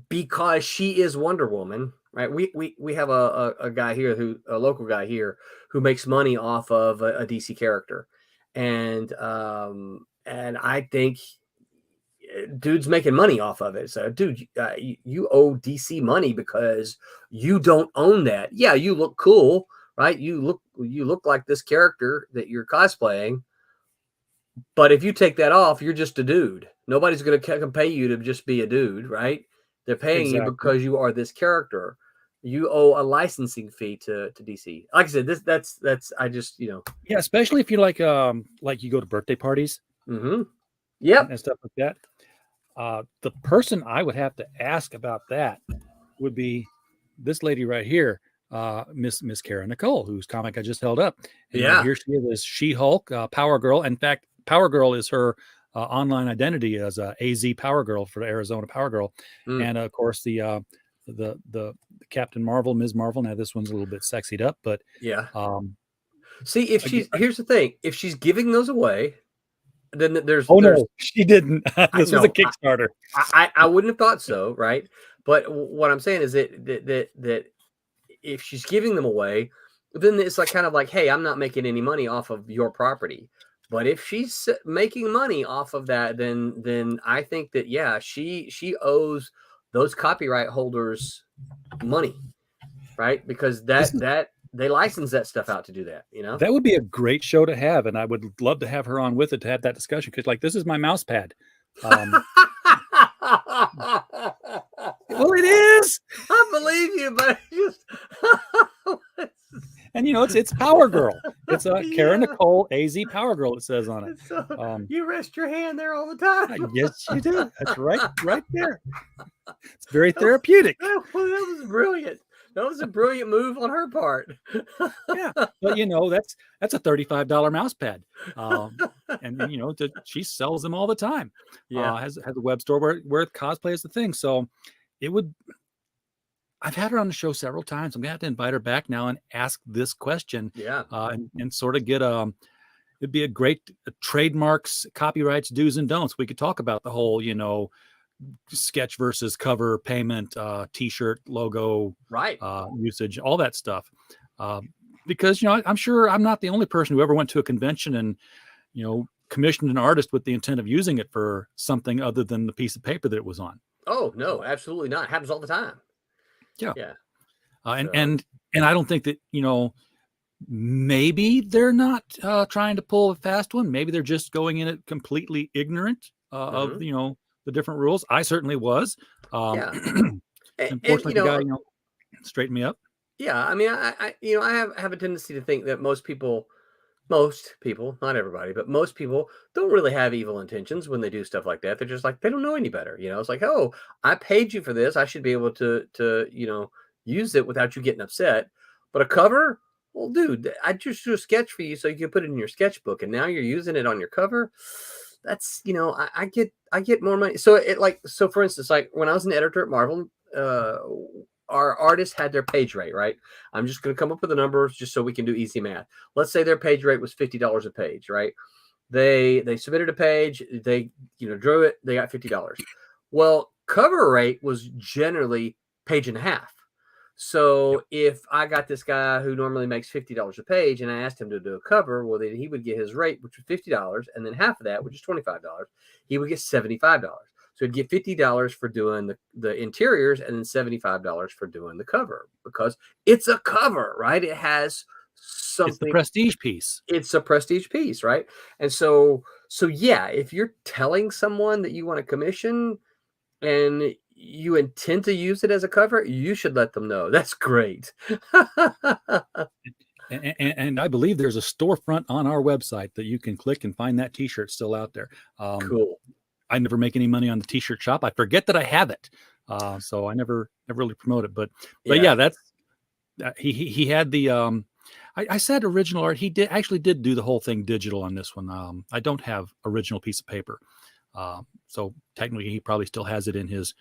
because she is Wonder Woman, right? We have a guy here a local guy here who makes money off of a DC character, and I think dude's making money off of it. So, dude, you owe DC money because you don't own that. Yeah, you look cool, right? You look like this character that you're cosplaying. But if you take that off, you're just a dude. Nobody's going to pay you to just be a dude, right? They're paying you because you are this character. You owe a licensing fee to DC. Like I said, that's I just Yeah, especially if you like you go to birthday parties. Mm-hmm. Yep. And stuff like that. The person I would have to ask about that would be this lady right here, Miss Kara Nicole, whose comic I just held up. And Yeah. Here she is, She-Hulk, Power Girl. In fact, Power Girl is her online identity as a AZ Power Girl for Arizona Power Girl. And of course the Captain Marvel, Ms. Marvel. Now this one's a little bit sexied up, but yeah. See, if here's the thing, if she's giving those away, then there's no, she didn't. This was a Kickstarter. I wouldn't have thought so, right? But what I'm saying is that if she's giving them away, then it's like kind of like, hey, I'm not making any money off of your property. But if she's making money off of that, then I think that she owes those copyright holders money, right? Because that they license that stuff out to do that, That would be a great show to have, and I would love to have her on with it to have that discussion, because this is my mouse pad. Well, it is. I believe you, but just and it's Power Girl. It's a Kara Nicole AZ Power Girl. It says on it. You rest your hand there all the time. Yes, you do. That's right there. It's very therapeutic. That was brilliant. That was a brilliant move on her part. Yeah, but that's a $35 mouse pad, and she sells them all the time. Yeah, has a web store where cosplay is the thing. So it would. I've had her on the show several times. I'm gonna have to invite her back now and ask this question. Yeah, and sort of get it'd be a great trademarks, copyrights, do's and don'ts. We could talk about the whole sketch versus cover payment, t-shirt logo, right, usage, all that stuff, because I'm sure I'm not the only person who ever went to a convention and commissioned an artist with the intent of using it for something other than the piece of paper that it was on. Oh no, absolutely not. It happens all the time. Yeah. And I don't think that maybe they're not trying to pull a fast one. Maybe they're just going in it completely ignorant of the different rules. I certainly was. Unfortunately, the guy straightened me up. Yeah, I mean, I have a tendency to think that most people, not everybody, but most people don't really have evil intentions when they do stuff like that. They're just like, they don't know any better. It's like, oh, I paid you for this. I should be able to use it without you getting upset. But a cover, well, dude, I just drew a sketch for you so you can put it in your sketchbook, and now you're using it on your cover. That's I get more money. So for instance, like when I was an editor at Marvel, our artists had their page rate, right? I'm just going to come up with the numbers just so we can do easy math. Let's say their page rate was $50 a page, right? They submitted a page, they drew it, they got $50. Well, cover rate was generally page and a half. So if I got this guy who normally makes $50 a page and I asked him to do a cover, well, then he would get his rate, which was $50, and then half of that, which is $25, he would get $75. So he'd get $50 for doing the interiors and then $75 for doing the cover, because it's a cover, right? It has something. It's the prestige piece. It's a prestige piece, right? And so yeah, if you're telling someone that you want to commission and you intend to use it as a cover, you should let them know. That's great. and I believe there's a storefront on our website that you can click and find that t-shirt still out there. Cool. I never make any money on the t-shirt shop. I forget that I have it. So I never really promote it, but yeah, that's, he had the, I said original art. He did do the whole thing digital on this one. I don't have original piece of paper. So technically he probably still has it in his,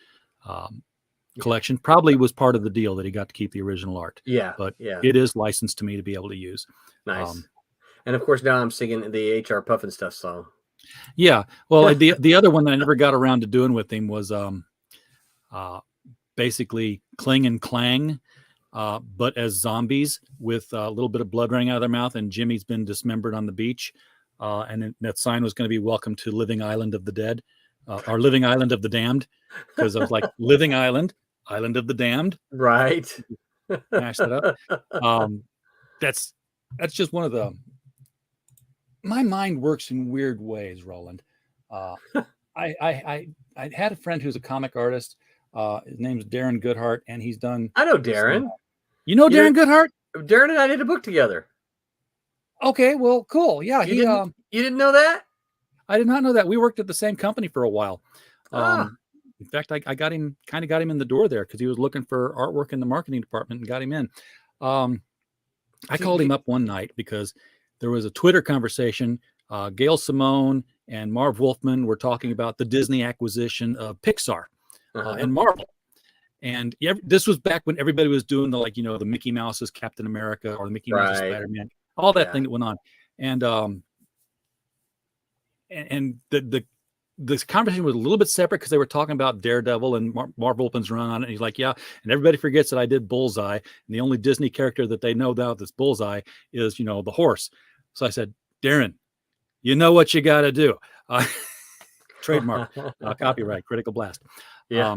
collection. Probably was part of the deal that he got to keep the original art. Yeah. But yeah, it is licensed to me to be able to use. Nice. And of course, now I'm singing the HR Puffin Stuff song. Yeah. Well, the other one that I never got around to doing with him was basically Cling and Clang, but as zombies with a little bit of blood running out of their mouth, and Jimmy's been dismembered on the beach. And that sign was going to be "Welcome to Living Island of the Dead," or "Living Island of the Damned," because I was like, "Living Island, Island of the Damned." Right. Mash that up. That's just one of the. My mind works in weird ways, Roland. I had a friend who's a comic artist. His name's Darren Goodhart, and he's done. I know Darren. You know Darren Goodhart? Darren and I did a book together. Okay, well, cool. Yeah, you didn't know that? I did not know that. We worked at the same company for a while. In fact, I got him in the door there because he was looking for artwork in the marketing department and got him in. I called him up one night because there was a Twitter conversation. Gail Simone and Marv Wolfman were talking about the Disney acquisition of Pixar and Marvel. And this was back when everybody was doing the Mickey Mouse's Captain America or the Mickey Mouse's Spider-Man, all that thing that went on. And the conversation was a little bit separate because they were talking about Daredevil and Marv Wolfman's run on it. And he's like, yeah. And everybody forgets that I did Bullseye. And the only Disney character that they know now that's Bullseye is, the horse. So I said, Darren, you know what you got to do. Trademark, copyright, Critical Blast. Yeah.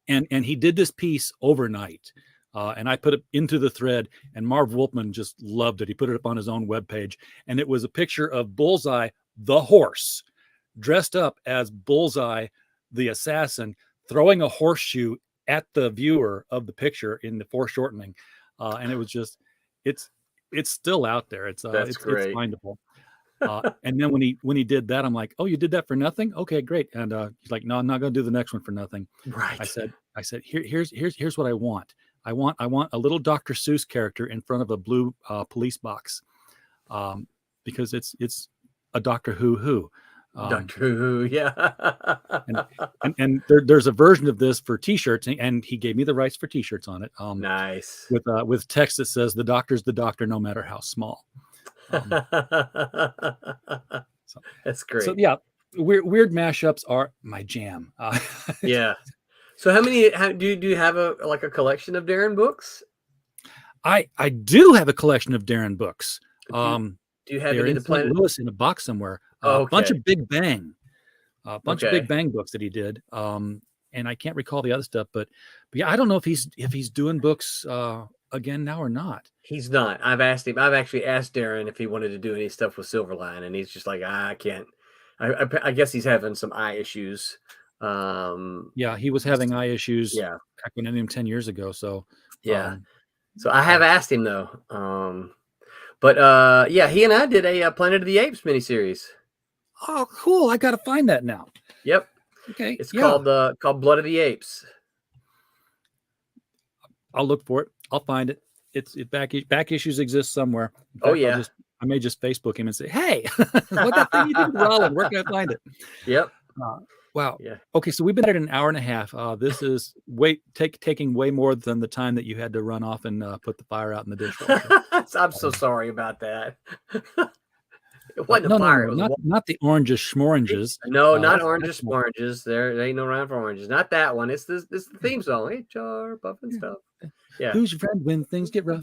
And he did this piece overnight. And I put it into the thread, and Marv Wolfman just loved it. He put it up on his own webpage. And it was a picture of Bullseye, the horse, dressed up as Bullseye, the assassin, throwing a horseshoe at the viewer of the picture in the foreshortening. And it was just, it's still out there. It's great. It's findable. And then when he did that, I'm like, oh, you did that for nothing? Okay, great. And he's like, no, I'm not going to do the next one for nothing. Right. I said, here's what I want. I want a little Dr. Seuss character in front of a blue police box, because it's a Doctor Who. Doctor Who, yeah. and there's a version of this for T-shirts, and he gave me the rights for T-shirts on it. Nice. With text that says, "The Doctor's the Doctor, no matter how small." That's great. So yeah, weird mashups are my jam. Yeah. So how do you have a collection of Darren books? I do have a collection of Darren books. Do you have they're any in St. Louis in a box somewhere? Okay. A bunch of Big Bang, of Big Bang books that he did. And I can't recall the other stuff, but yeah, I don't know if he's doing books again now or not. He's not. I've actually asked Darren if he wanted to do any stuff with Silverline, and he's just like, I can't. I guess he's having some eye issues. Yeah, he was having eye issues. Yeah, back when I knew him 10 years ago. So yeah. So I have asked him though. But yeah, he and I did a Planet of the Apes miniseries. Oh, cool! I got to find that now. Yep. Okay. It's called Blood of the Apes. I'll look for it. I'll find it. It's back issues exist somewhere. Fact, oh yeah. I may just Facebook him and say, "Hey, what that thing you did with Roland? Where can I find it?" Yep. Wow. Yeah. Okay, so we've been at an hour and a half. This is taking way more than the time that you had to run off and put the fire out in the dishwasher. I'm so sorry about that. It wasn't fire. No, not the oranges schmoranges. No, not oranges schmoranges. There ain't no rhyme for oranges. Not that one. It's the theme song. HR Puffin Stuff. Yeah. Who's your friend when things get rough?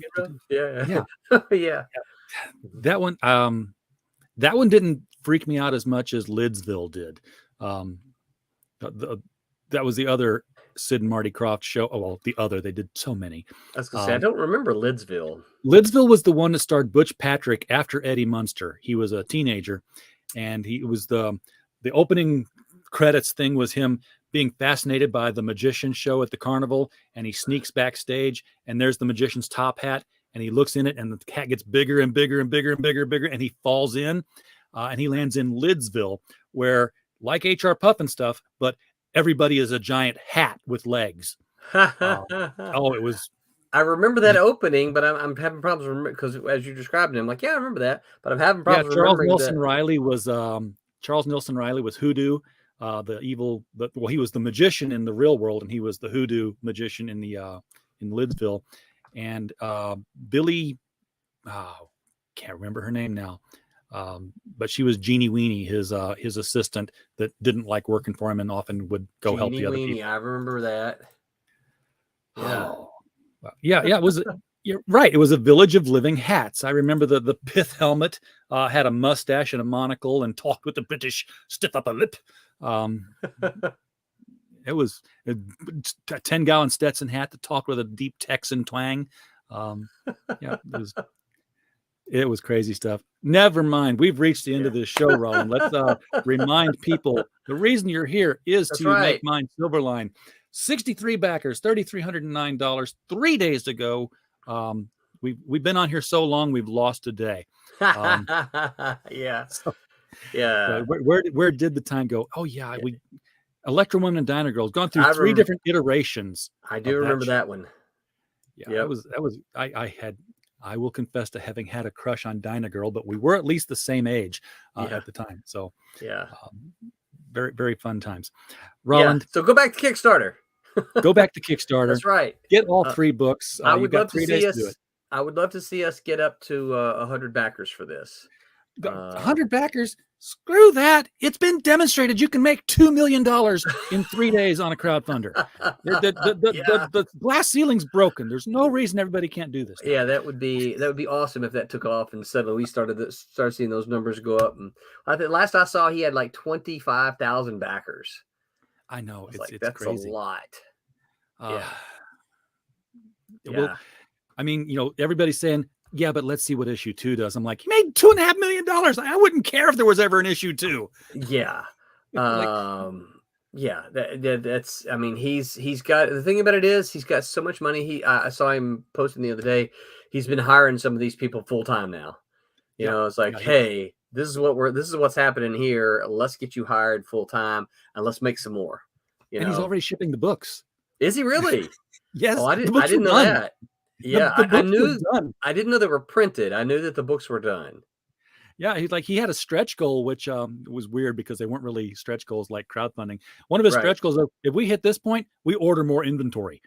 Yeah. Yeah. That one. That one didn't freak me out as much as Lidsville did. That was the other Sid and Marty Krofft show. Oh, well, they did so many. I was gonna say, I don't remember Lidsville. Lidsville was the one that starred Butch Patrick after Eddie Munster. He was a teenager, and he was the opening credits thing was him being fascinated by the magician show at the carnival, and he sneaks backstage, and there's the magician's top hat, and he looks in it, and the hat gets bigger and bigger and bigger and bigger and bigger, and he falls in, and he lands in Lidsville, where like HR Puffin Stuff, but everybody is a giant hat with legs. It was. I remember that opening, but I'm having problems because as you described it, I'm like, yeah, I remember that, but I'm having problems. Yeah, Charles Nelson Riley was Hoodoo, the evil. He was the magician in the real world, and he was the Hoodoo magician in the in Lidsville, and Billy can't remember her name now. But she was Jeannie Weenie, his assistant that didn't like working for him and often would go help the other people. I remember that. Yeah. Oh, yeah. It was. You're right. It was a village of living hats. I remember the pith helmet had a mustache and a monocle and talked with the British stiff upper lip. It was a 10-gallon Stetson hat that talked with a deep Texan twang. It was crazy stuff. Never mind. We've reached the end of this show, Roland. Let's remind people the reason you're here is make mine Silverline. 63 backers, $3,309, 3 days to go. We've been on here so long, we've lost a day. Yeah. Where did the time go? Oh yeah, we Electro Woman and Diner Girls gone through three different iterations. I do remember that one. Yeah, that was I will confess to having had a crush on Dinah Girl, but we were at least the same age at the time. So very, very fun times. Roland. So go back to Kickstarter. Go back to Kickstarter. That's right. Get all 3 books. I would love to see us. I would love to see us get up to 100 backers for this. 100 backers? Screw that. It's been demonstrated you can make $2 million in 3 days on a crowdfunder. The glass ceiling's broken. There's no reason everybody can't do this. Yeah, that would be awesome if that took off and suddenly we started seeing those numbers go up. And I think last I saw he had like 25,000 backers. I know. It's that's crazy. A lot. Well, I mean, everybody's saying, yeah, but let's see what issue 2 does. I'm like, he made $2.5 million. I wouldn't care if there was ever an issue 2. Yeah. That's, I mean, he's got, the thing about it is he's got so much money. I saw him posting the other day. He's been hiring some of these people full time now. You know, it's like, hey, this is what's happening here. Let's get you hired full time and let's make some more. And he's already shipping the books. Is he really? Yes. Oh, I didn't know that. Yeah, I knew. I didn't know they were printed. I knew that the books were done. Yeah, he had a stretch goal, which was weird because they weren't really stretch goals like crowdfunding. One of his stretch goals, if we hit this point, we order more inventory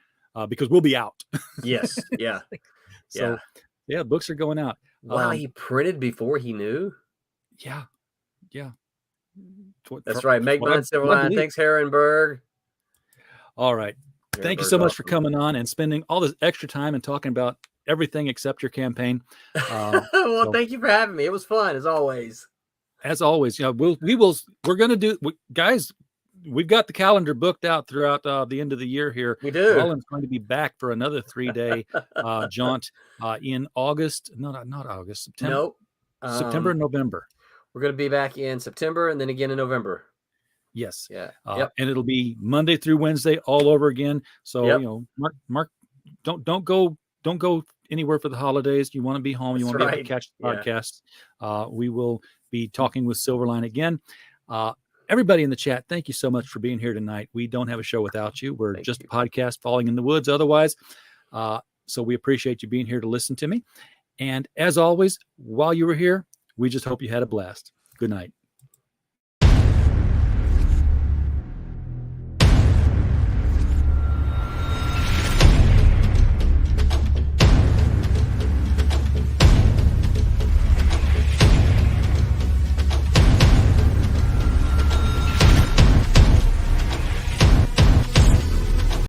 because we'll be out. Yes. Yeah. Books are going out. Wow, he printed before he knew. Yeah. That's right. Make mine Silverline. Thanks, Herrenberg. All right. Thank you so much for coming on and spending all this extra time and talking about everything except your campaign. Thank you for having me. It was fun as always. As always, we're going to do, guys. We've got the calendar booked out throughout the end of the year here. We do. Roland's going to be back for another 3-day jaunt in August. No, not August. September. Nope. September and November. We're going to be back in September and then again in November. Yes. Yeah. And it'll be Monday through Wednesday all over again. So, Mark, don't go anywhere for the holidays. You want to be home. You want to be able to catch the podcast. We will be talking with Silverline again. Everybody in the chat, thank you so much for being here tonight. We don't have a show without you. We're just a podcast falling in the woods otherwise. So we appreciate you being here to listen to me. And as always, while you were here, we just hope you had a blast. Good night.